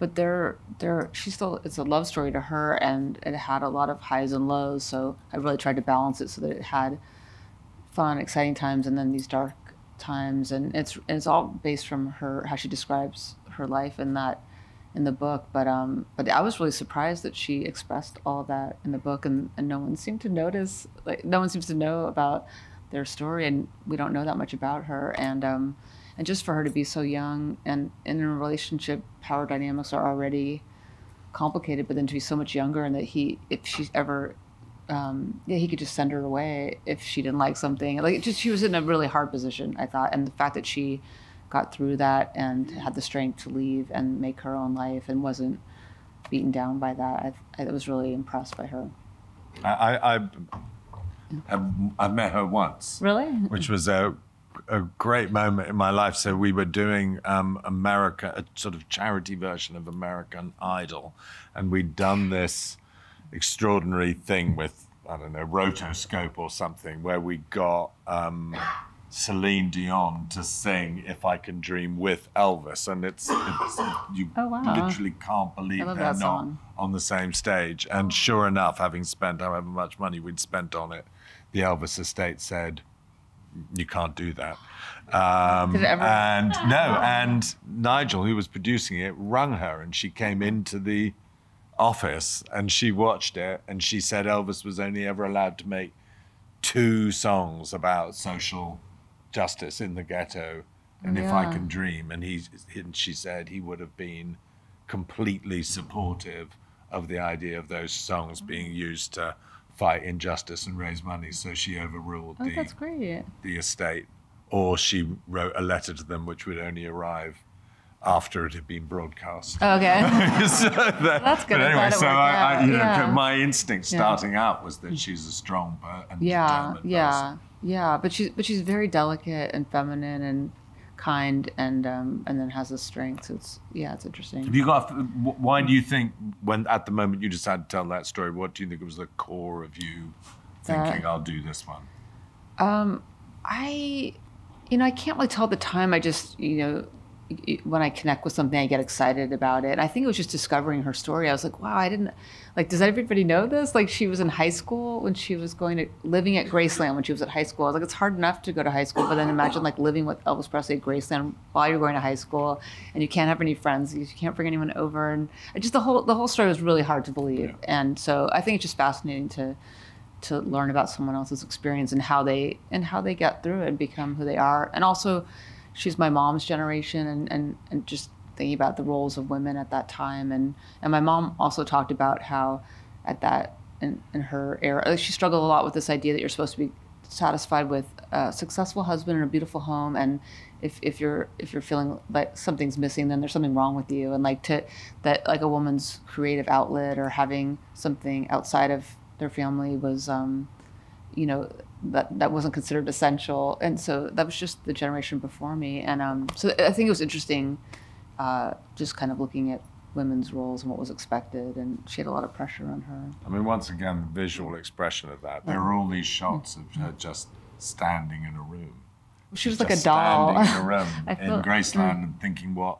it's a love story to her, and it had a lot of highs and lows. So I really tried to balance it so that it had fun, exciting times, and then these dark times. And it's all based from how she describes her life in the book, but I was really surprised that she expressed all of that in the book, and no one seemed to notice. Like, no one seems to know about their story, and we don't know that much about her. And just for her to be so young and in a relationship, power dynamics are already complicated, but then to be so much younger, and that he could just send her away if she didn't like something. She was in a really hard position, I thought, and the fact that she got through that and had the strength to leave and make her own life and wasn't beaten down by that. I was really impressed by her. I met her once. Really? Which was a great moment in my life. So we were doing a sort of charity version of American Idol, and we'd done this extraordinary thing with, I don't know, rotoscope or something, where we got Celine Dion to sing "If I Can Dream" with Elvis, and you literally can't believe they're not on the same stage. And sure enough, having spent however much money we'd spent on it, the Elvis estate said, "You can't do that." Did it ever? And Nigel, who was producing it, rung her, and she came into the office and she watched it, and she said Elvis was only ever allowed to make 2 songs about social justice in the ghetto, and If I Can Dream, and she said he would have been completely supportive of the idea of those songs being used to fight injustice and raise money. So she overruled the estate, or she wrote a letter to them which would only arrive after it had been broadcast. Okay. That's good. But anyway, so my instinct starting out was that she's a strong and determined person. Yeah, but she's very delicate and feminine and kind, and then has a strength. So it's interesting. Have you got? Why do you think, when at the moment you decided to tell that story, what do you think was the core of you thinking, I'll do this one? I can't really tell at the time. I just, when I connect with something, I get excited about it. And I think it was just discovering her story. I was like, wow, does everybody know this? Like, she was in high school when she was living at Graceland when she was at high school. I was like, it's hard enough to go to high school, but then imagine living with Elvis Presley at Graceland while you're going to high school, and you can't have any friends, you can't bring anyone over. And just the whole story was really hard to believe. Yeah. And so I think it's just fascinating to learn about someone else's experience and how they get through it and become who they are. And also, she's my mom's generation, and just thinking about the roles of women at that time. And my mom also talked about how in her era, she struggled a lot with this idea that you're supposed to be satisfied with a successful husband and a beautiful home, and if you're feeling like something's missing, then there's something wrong with you. And that a woman's creative outlet or having something outside of their family was that wasn't considered essential. And so that was just the generation before me. And so I think it was interesting just kind of looking at women's roles and what was expected, and she had a lot of pressure on her. I mean, once again, the visual expression of that. There are all these shots of her just standing in a room. She was like a doll. Standing in a room in Graceland and thinking, what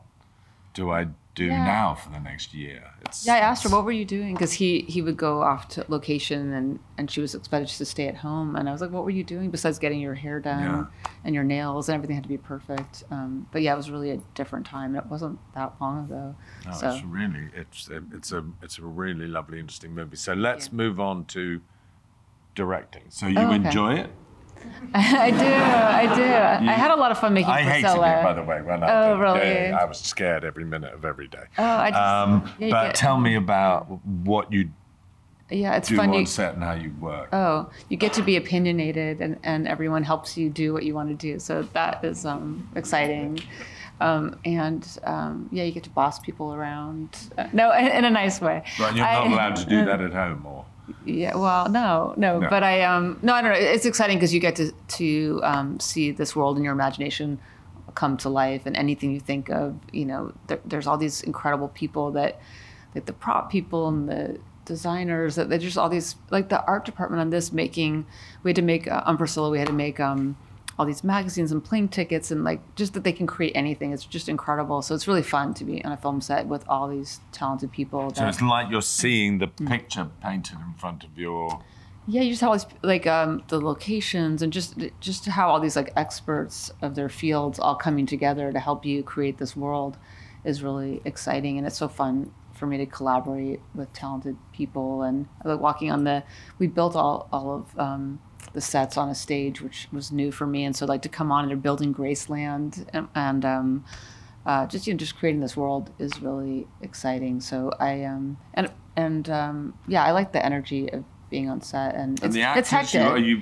do I do now for the next year. I asked her, what were you doing? Because he would go off to location and she was expected to stay at home. And I was like, what were you doing besides getting your hair done and your nails and everything had to be perfect? But yeah, it was really a different time. It wasn't that long ago. No, so. it's a really lovely, interesting movie. So let's move on to directing. So you enjoy it? I do. I had a lot of fun making Priscilla. I hated it, by the way, when I did. Really? Yeah, I was scared every minute of every day. But tell me about what you it's do fun. on set and how you work. You get to be opinionated, and everyone helps you do what you want to do. So that is exciting. You get to boss people around. No, in a nice way. Right, you're not allowed to do that at home, or? Yeah, well, no, but I don't know. It's exciting because you get to see this world in your imagination come to life, and anything you think of, there's all these incredible people like the prop people and the designers, that they're just all these, like the art department on this we had to make on Priscilla, we had to make all these magazines and plane tickets, and like just that they can create anything. It's just incredible. So it's really fun to be on a film set with all these talented people. So it's like you're seeing the picture painted in front of your... Yeah, you just have all these, like the locations and just how all these like experts of their fields all coming together to help you create this world is really exciting. And it's so fun for me to collaborate with talented people. And like walking on we built all of the sets on a stage, which was new for me, and so like to come on and they're building Graceland and just creating this world is really exciting. So I I like the energy of being on set, and the it's actors, hectic. are you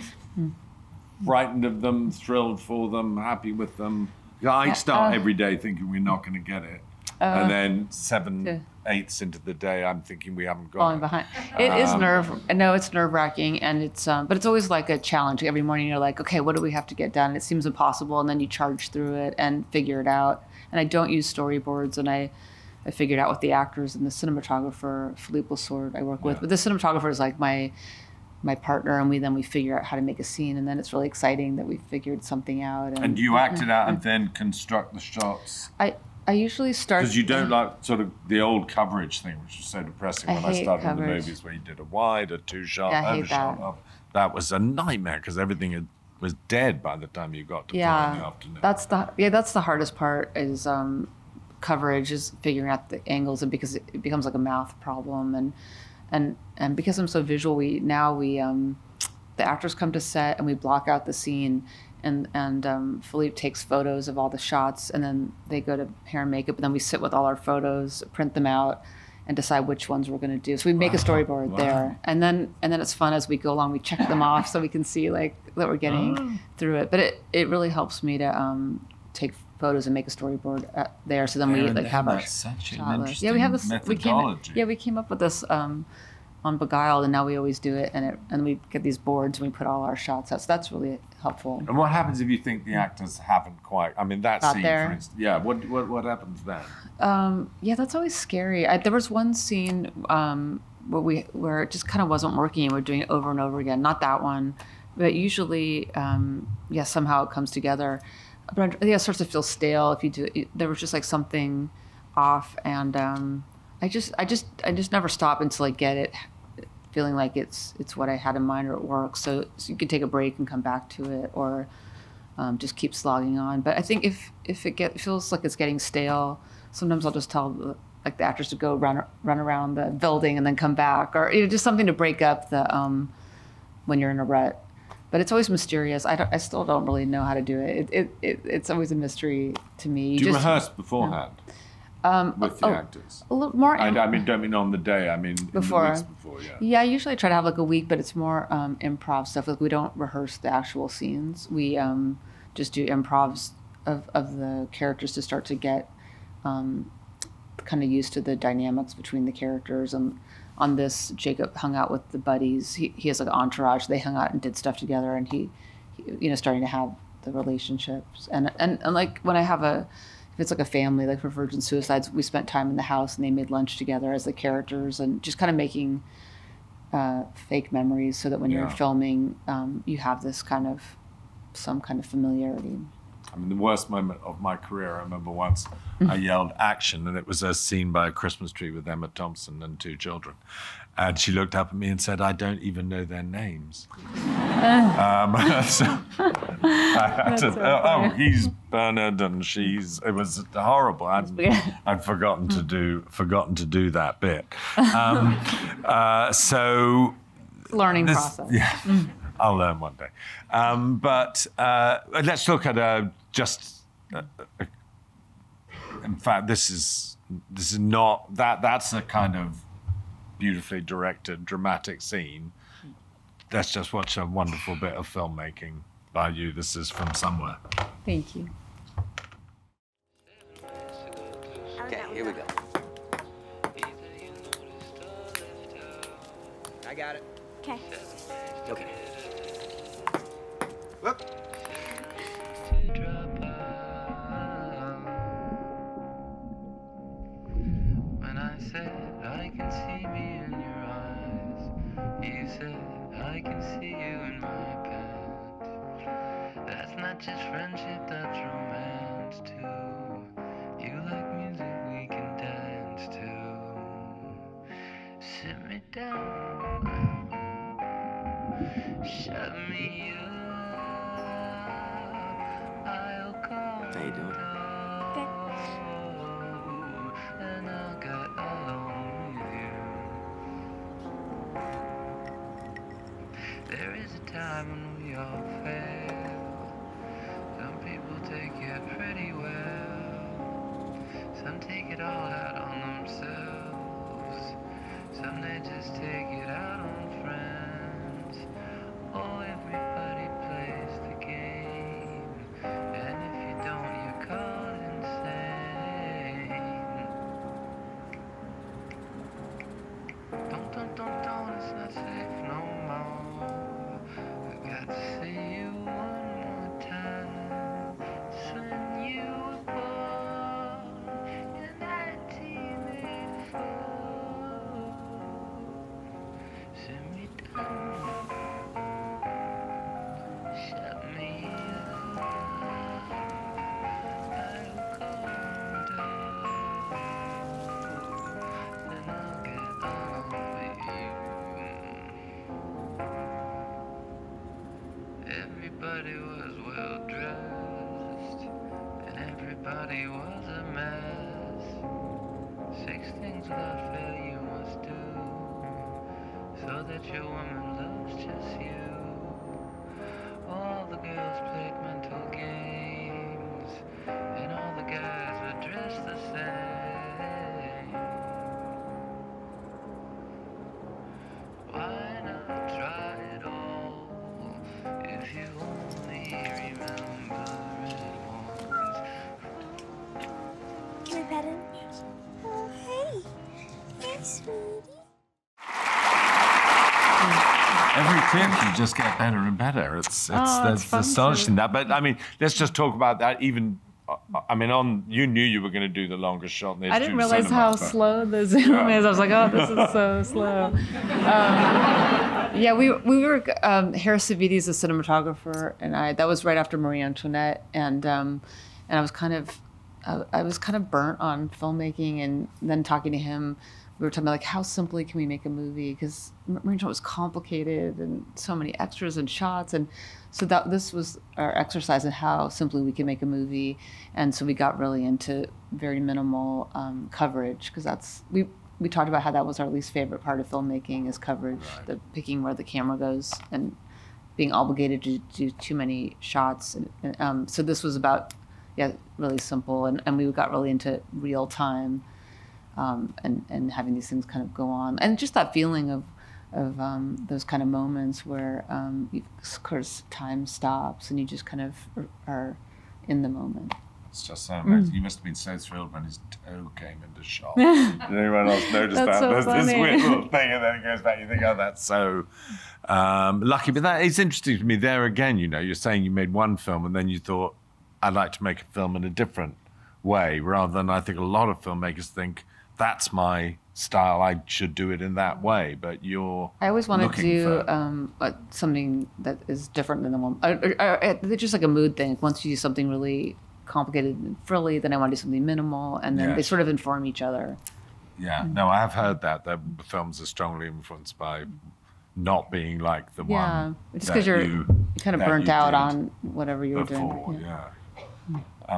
frightened of them, thrilled for them, happy with them? I start every day thinking we're not going to get it, and then 7/8 into the day, I'm thinking we haven't got falling it. behind. It is it's nerve-wracking, and it's but it's always like a challenge. Every morning you're like, okay, what do we have to get done? It seems impossible, and then you charge through it and figure it out. And I don't use storyboards, and I figured out with the actors and the cinematographer, Philippe Lassord, I work with. But the cinematographer is like my partner, and we figure out how to make a scene, and then it's really exciting that we figured something out. And you act it out and then construct the shots? I usually start... Because you don't like sort of the old coverage thing, which was so depressing when I started in the movies, where you did a wide, a two-shot, overshot. That was a nightmare because everything was dead by the time you got to 4 in the afternoon. That's the hardest part is coverage, is figuring out the angles, and because it becomes like a math problem. And because I'm so visual, the actors come to set and we block out the scene. And Philippe takes photos of all the shots, and then they go to hair and makeup, and then we sit with all our photos, print them out, and decide which ones we're going to do. So we make a storyboard there, and then it's fun as we go along. We check them off so we can see like that we're getting through it. But it really helps me to take photos and make a storyboard there. So then we like have our such an shot list. interesting We have this methodology. we came up with this on Beguiled, and now we always do it, and we get these boards and we put all our shots out. So that's really helpful. And what happens if you think the actors haven't quite? I mean, that Got scene, there. for instance. Yeah. What happens then? That's always scary. There was one scene where it just kind of wasn't working, and we're doing it over and over again. Not that one, but usually, somehow it comes together. But I think it starts to feel stale if you do it. There was just like something off, and I just never stop until I get it feeling like it's what I had in mind, or it works. So you can take a break and come back to it, or just keep slogging on. But I think if it feels like it's getting stale, sometimes I'll just tell the actors to go run around the building and then come back, or just something to break up the when you're in a rut. But it's always mysterious. I still don't really know how to do it. It's always a mystery to me. Do you rehearse beforehand? With the actors? A little more. I mean, don't mean on the day. I mean before. In the weeks before, yeah. Yeah, I usually try to have like a week, but it's more improv stuff. Like we don't rehearse the actual scenes. We just do improvs of the characters to start to get kind of used to the dynamics between the characters. And on this, Jacob hung out with the buddies. He has like an entourage. They hung out and did stuff together, and he starting to have the relationships. And like when I have if it's like a family, like for Virgin Suicides, we spent time in the house and they made lunch together as the characters, and just kind of making fake memories so that when you're filming, you have this some kind of familiarity. I mean, the worst moment of my career, I remember once I yelled action, and it was a scene by a Christmas tree with Emma Thompson and 2 children. And she looked up at me and said, "I don't even know their names." So I had to, oh, he's Bernard and it was horrible. I'd forgotten to do that bit. So Learning process. Yeah. I'll learn one day. But let's look at in fact, this is not, that's a kind of beautifully directed, dramatic scene. Let's just watch a wonderful bit of filmmaking by you. This is from somewhere. Thank you. Okay, here we go. I got it. Okay. Okay. Whoop. When I said I can see me in your eyes, you said I can see you in my pants. That's not just friendship, that's romance too. You like music we can dance to. Sit me down, shut me up. I'll calm How you doing? and I'll get along with you. There is a time when we all fail. Some people take it pretty well. Some take it all out on themselves. Some they just take it out on friends. Oh, everybody plays the game. And if you don't, you're called insane. Don't, it's not safe no more. I got to see you one more time. Son, you were born in 1984. Sit me down, shut me up. I'll calm down, then I'll get along with you. Everybody was well dressed, and everybody was a mess. 6 things without fail you must do, so that your woman loves just you. All the girls played mental games, and all the guys were dressed the same. Why not try it all, if you only remember it once? Can I pet him? Oh, hey. Hey, sweetie. Every clip you just get better and better. It's astonishing that. But I mean, let's just talk about that. Even, I mean, you knew you were going to do the longest shot. In the I didn't realize how slow the zoom is. I was like, oh, this is so slow. Yeah, we were Harris Savides, the cinematographer, and that was right after Marie Antoinette, and I was kind of burnt on filmmaking, and then talking to him, we were talking about like how simply can we make a movie, because Marie Antoinette was complicated and so many extras and shots, and so this was our exercise in how simply we can make a movie, and so we got really into very minimal coverage, because we talked about how that was our least favorite part of filmmaking is coverage, right. The picking where the camera goes and being obligated to do too many shots, and so this was about really simple, and we got really into real time. And having these things kind of go on, and just that feeling of those kind of moments where, of course, time stops and you just kind of are in the moment. It's just so amazing. You must have been so thrilled when his toe came into shot. Did anyone else notice that? So There's funny. this weird little thing, and then it goes back. You think, oh, that's so lucky. But that is interesting to me. There again, you're saying you made one film, and then you thought, I'd like to make a film in a different way, rather than I think a lot of filmmakers think, that's my style, I should do it in that way. But I always want to do for... something that is different than the one. It's just like a mood thing. Once you do something really complicated and frilly, then I want to do something minimal, and then they sort of inform each other. Yeah, no, I have heard that films are strongly influenced by not being like the one. Yeah, just because you're kind of burnt out on whatever you were doing. Yeah.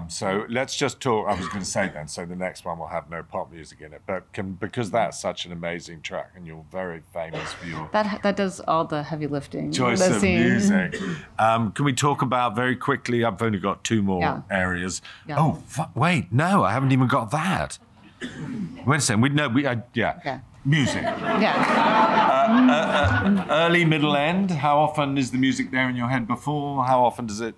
So let's just talk. I was going to say then. So the next one will have no pop music in it, but because that's such an amazing track, and you're very famous for your that does all the heavy lifting. Choice of music. Can we talk about very quickly? I've only got 2 more areas. Yeah. Oh, wait, no, I haven't even got that. Wait a second. Music. Yeah. Early, middle, end. How often is the music there in your head before? How often does it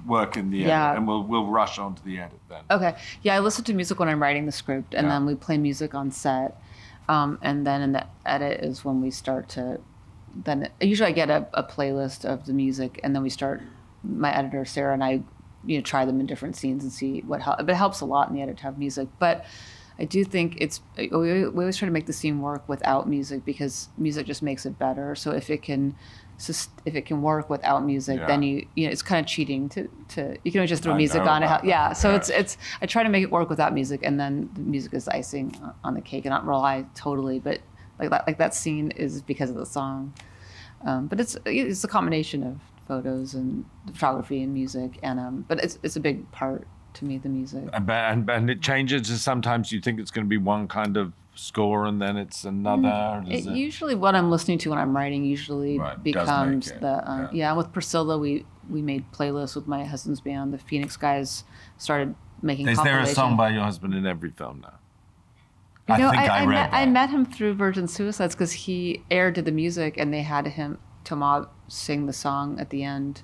work in the edit? And we'll rush on to the edit then. Okay. Yeah, I listen to music when I'm writing the script, and then we play music on set, and then in the edit is when we start to. Then usually I get a playlist of the music, and then we start. My editor Sarah and I, try them in different scenes and see what helps. But it helps a lot in the edit to have music, but. I do think we always try to make the scene work without music, because music just makes it better. So if it can work without music, then it's kind of cheating to you can just throw music on it. So it's I try to make it work without music, and then the music is icing on the cake, and not rely totally, but like that scene is because of the song. But it's a combination of photos and photography and music, and but it's a big part. To me, the music. And it changes. Sometimes you think it's going to be one kind of score, and then it's another. Usually, what I'm listening to when I'm writing becomes the. With Priscilla, we made playlists with my husband's band. The Phoenix guys started making. Is there a song by your husband in every film now? I met him through Virgin Suicides, because he did the music, and they had Thomas sing the song at the end,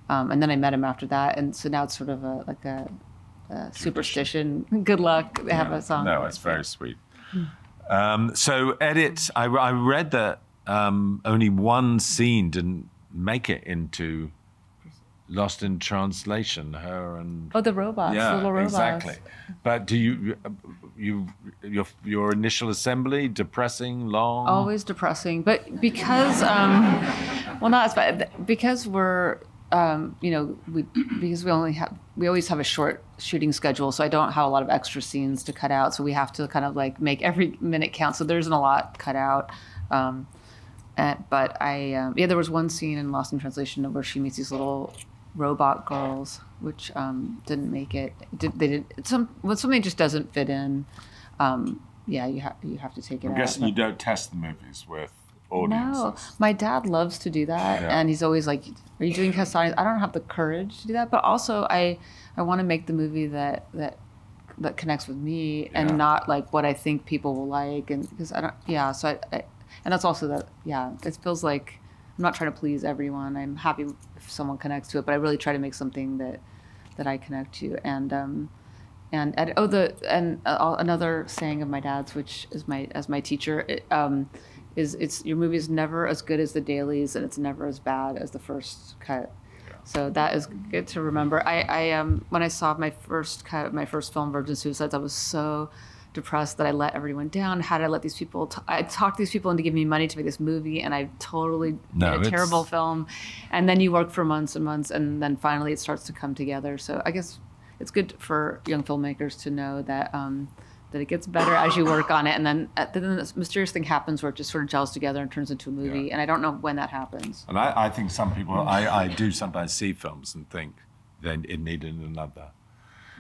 and then I met him after that, and so now it's sort of a superstition. Good luck. They have a song. No, it's very sweet. So edits. I read that only one scene didn't make it into Lost in Translation. Her and the robots, little robots. Exactly. But do your initial assembly depressing, long? Always depressing, but because not as bad, because we're. Because we always have a short shooting schedule, so I don't have a lot of extra scenes to cut out. So we have to kind of make every minute count. So there isn't a lot cut out. But there was one scene in Lost in Translation where she meets these little robot girls, which didn't make it. When something just doesn't fit in, you have to take it out. I'm guessing you don't test the movies with audiences. No, my dad loves to do that, and he's always like, "Are you doing cast audience?" I don't have the courage to do that, but also I want to make the movie that connects with me and not like what I think people will like, and because I don't. Yeah, so I and that's also that. Yeah, it feels like I'm not trying to please everyone. I'm happy if someone connects to it, but I really try to make something that I connect to, another saying of my dad's, which is as my teacher. Is your movie is never as good as the dailies, and it's never as bad as the first cut. So that is good to remember. I when I saw my first cut of my first film, Virgin Suicides, I was so depressed that I let everyone down. How did I let these people? I talked these people into giving me money to make this movie, and I totally made a terrible film. And then you work for months and months, and then finally it starts to come together. So I guess it's good for young filmmakers to know that. That it gets better as you work on it, and then this mysterious thing happens where it just sort of gels together and turns into a movie, and I don't know when that happens. And I think some people, I do sometimes see films and think then it needed another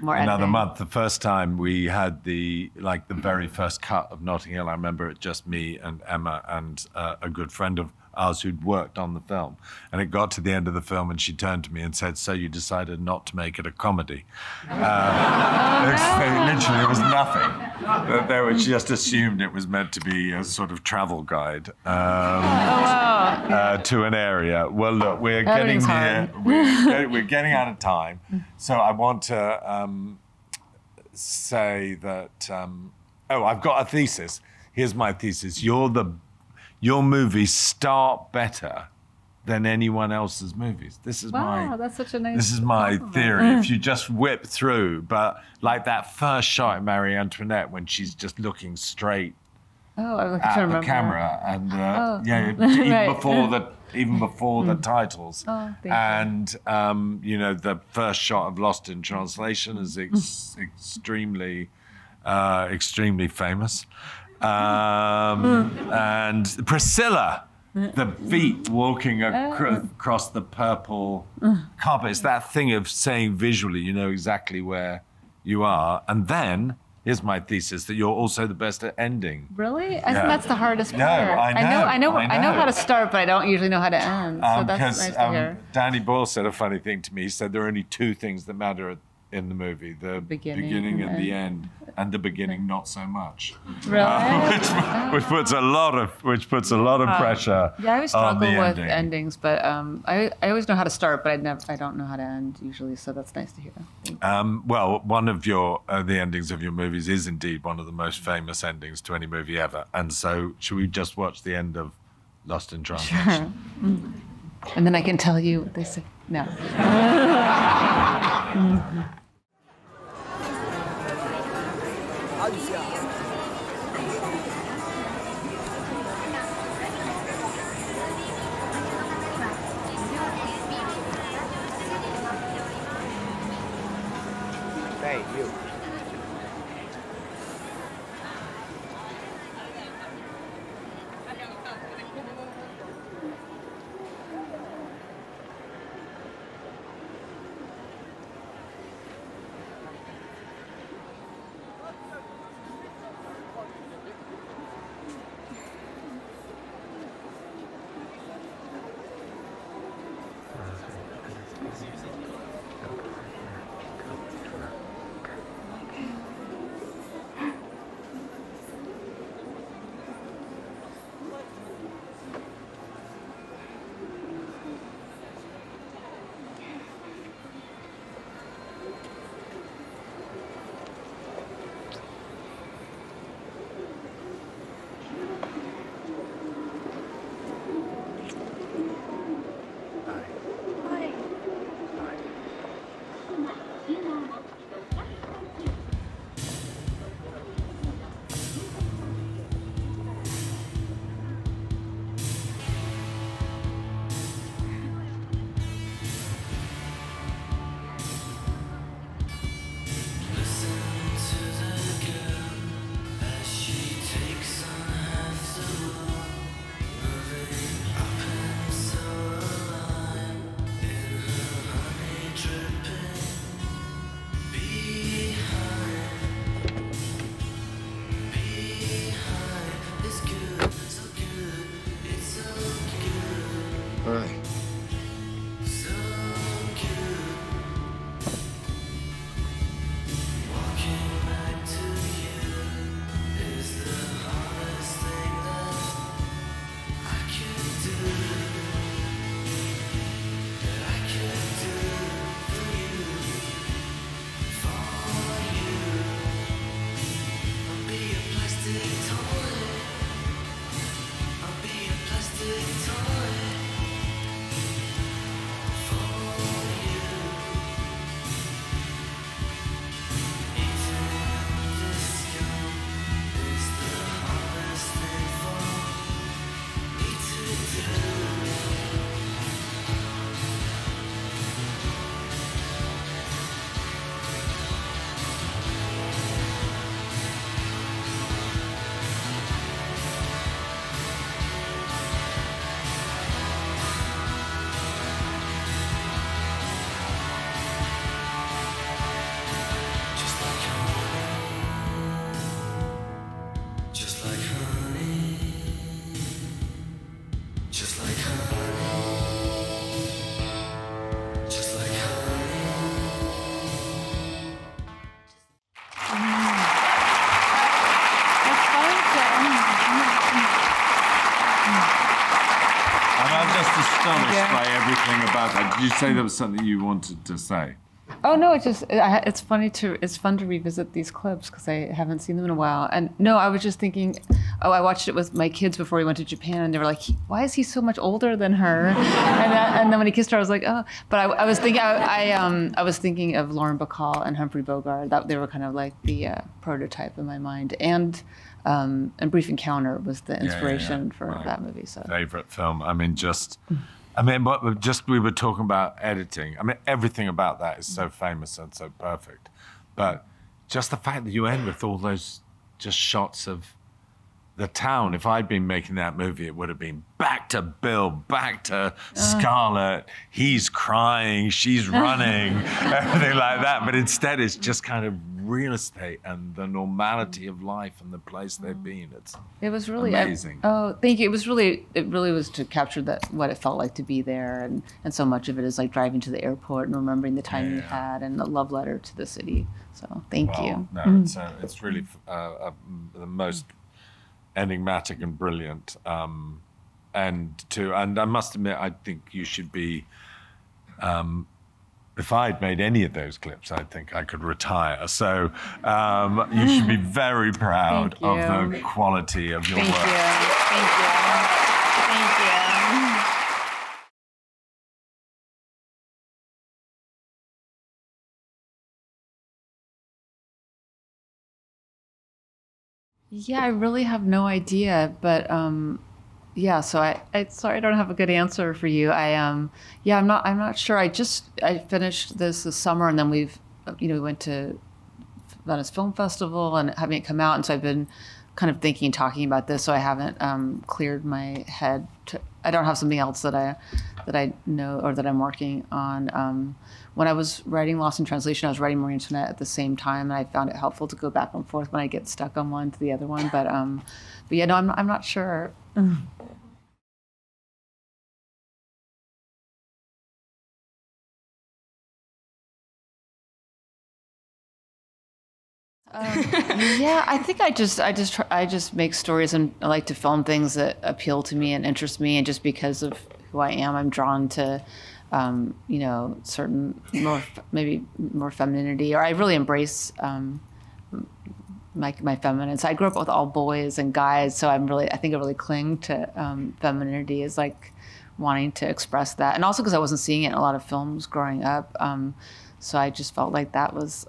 month. The first time we had the very first cut of Notting Hill, I remember it just me and Emma and a good friend of ours who'd worked on the film. And it got to the end of the film and she turned to me and said, "So you decided not to make it a comedy?" Literally, it was nothing. She just assumed it was meant to be a sort of travel guide to an area. Well, look, we're getting near. We're getting out of time. So I want to say that, I've got a thesis. Here's my thesis. Your movies start better than anyone else's movies. This is Wow, that's such a nice This is my compliment. theory. If you just whip through, but like that first shot of Marie Antoinette when she's just looking straight Oh, I at can the remember. camera, and Right. even before the titles, Oh, thank you. and the first shot of Lost in Translation is extremely famous, and Priscilla. The feet walking across the purple carpet. It's that thing of saying visually, you know exactly where you are. And then, here's my thesis, that you're also the best at ending. Really? I think that's the hardest No, part. I know. I know how to start, but I don't usually know how to end. So that's nice to hear. Danny Boyle said a funny thing to me. He said there are only two things that matter in the movie: the beginning and the end, and the beginning not so much. Really? Which puts a lot of pressure. Yeah, I always on struggle the with ending. endings, but I always know how to start, but I don't know how to end usually. So that's nice to hear. Well, one of the endings of your movies is indeed one of the most famous endings to any movie ever. And so, should we just watch the end of Lost in Translation? Sure. And then I can tell you what they say. No. Hey, you. All right. And I'm just astonished by everything about that. Did you say there was something you wanted to say? Oh no, it's fun to revisit these clips because I haven't seen them in a while. And no, I was just thinking, I watched it with my kids before we went to Japan, and they were like, "Why is he so much older than her?" And then when he kissed her, I was like, "Oh." But I was thinking, I was thinking of Lauren Bacall and Humphrey Bogart. That they were kind of like the prototype in my mind, and Brief Encounter was the inspiration for that movie. So favorite film. I mean, we were talking about editing. I mean, everything about that is so famous and so perfect. But just the fact that you end with all those just shots of the town. If I'd been making that movie, it would have been back to Bill, back to Scarlett. He's crying, she's running, everything like that. But instead, it's just kind of real estate and the normality of life and the place they've been. It was really amazing. Thank you. It really was to capture what it felt like to be there, and so much of it is like driving to the airport and remembering the time you had and the love letter to the city. So thank you. No, it's really the most enigmatic and brilliant. And I must admit, I think you should be. If I'd made any of those clips, I think I could retire. So you should be very proud of the quality of your work. Thank you. Yeah, I really have no idea, but so I sorry I don't have a good answer for you. I'm not sure. I finished this summer, and then we went to Venice Film Festival and having it come out, and so I've been kind of thinking and talking about this, so I haven't cleared my head. I don't have something else that I know or that I'm working on. When I was writing Lost in Translation, I was writing Marie Antoinette at the same time, and I found it helpful to go back and forth when I get stuck on one to the other one. But yeah, no, I'm not sure. Yeah, I think I just make stories, and I like to film things that appeal to me and interest me, and just because of who I am, I'm drawn to certain maybe more femininity, or I really embrace my feminine. So I grew up with all boys and guys, so I think I really cling to femininity as like wanting to express that, and also because I wasn't seeing it in a lot of films growing up. So I just felt like that was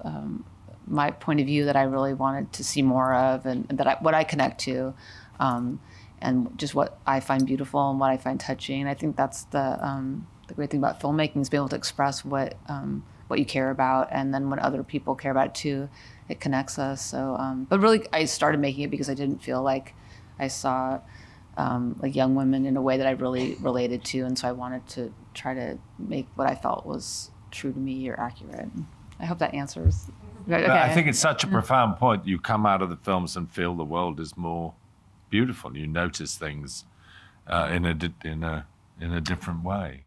my point of view that I really wanted to see more of, and that what I connect to, and just what I find beautiful and what I find touching. And I think that's the great thing about filmmaking, is being able to express what you care about, and then when other people care about it too, it connects us. So, but really, I started making it because I didn't feel like I saw like young women in a way that I really related to, and so I wanted to try to make what I felt was true to me or accurate. I hope that answers. Okay. I think it's such a profound point. You come out of the films and feel the world is more beautiful. You notice things in a different way.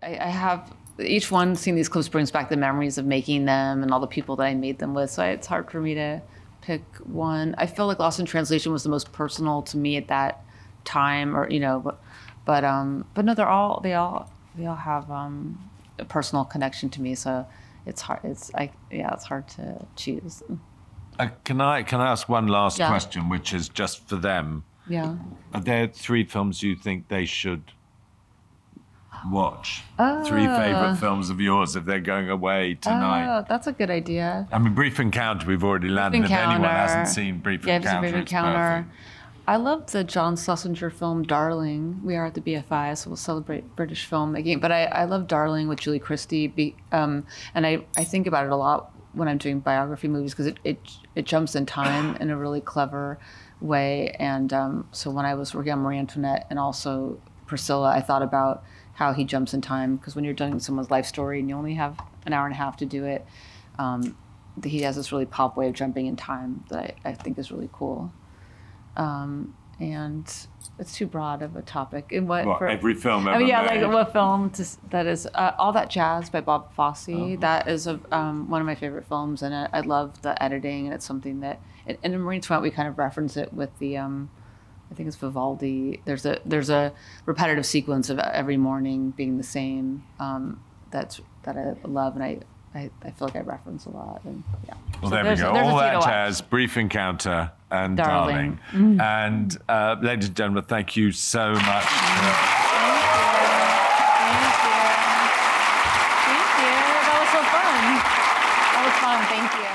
I have each one, seeing these clips brings back the memories of making them and all the people that I made them with. So it's hard for me to pick one. I feel like Lost in Translation was the most personal to me at that time, or but no, they all have a personal connection to me. So it's hard. It's hard to choose. Can I ask one last question, which is just for them? Yeah. Are there 3 films you think they should watch? 3 favorite films of yours if they're going away tonight? That's a good idea. I mean, Brief Encounter, we've already landed. If anyone hasn't seen Brief Encounter, it's perfect. I love the John Schlesinger film Darling. We are at the BFI, so we'll celebrate British filmmaking. But I love Darling with Julie Christie, and I think about it a lot when I'm doing biography movies, because it jumps in time in a really clever way. And so when I was working on Marie Antoinette and also Priscilla, I thought about how he jumps in time, because when you're doing someone's life story and you only have an hour and a half to do it, he has this really pop way of jumping in time that I think is really cool. and it's too broad of a topic. And what Well, for every film ever yeah, made. like what film that is All That Jazz by Bob Fosse. That is one of my favorite films, and I love the editing, and it's something that in Marine Swamp we kind of reference it with the I think it's Vivaldi. There's a repetitive sequence of every morning being the same. That I love, and I feel like I reference a lot. And yeah. Well, So there we go. there's All a few to That watch. Jazz, Brief Encounter, and Darling. Darling. And ladies and gentlemen, thank you so much. Thank you. That was so fun. That was fun. Thank you.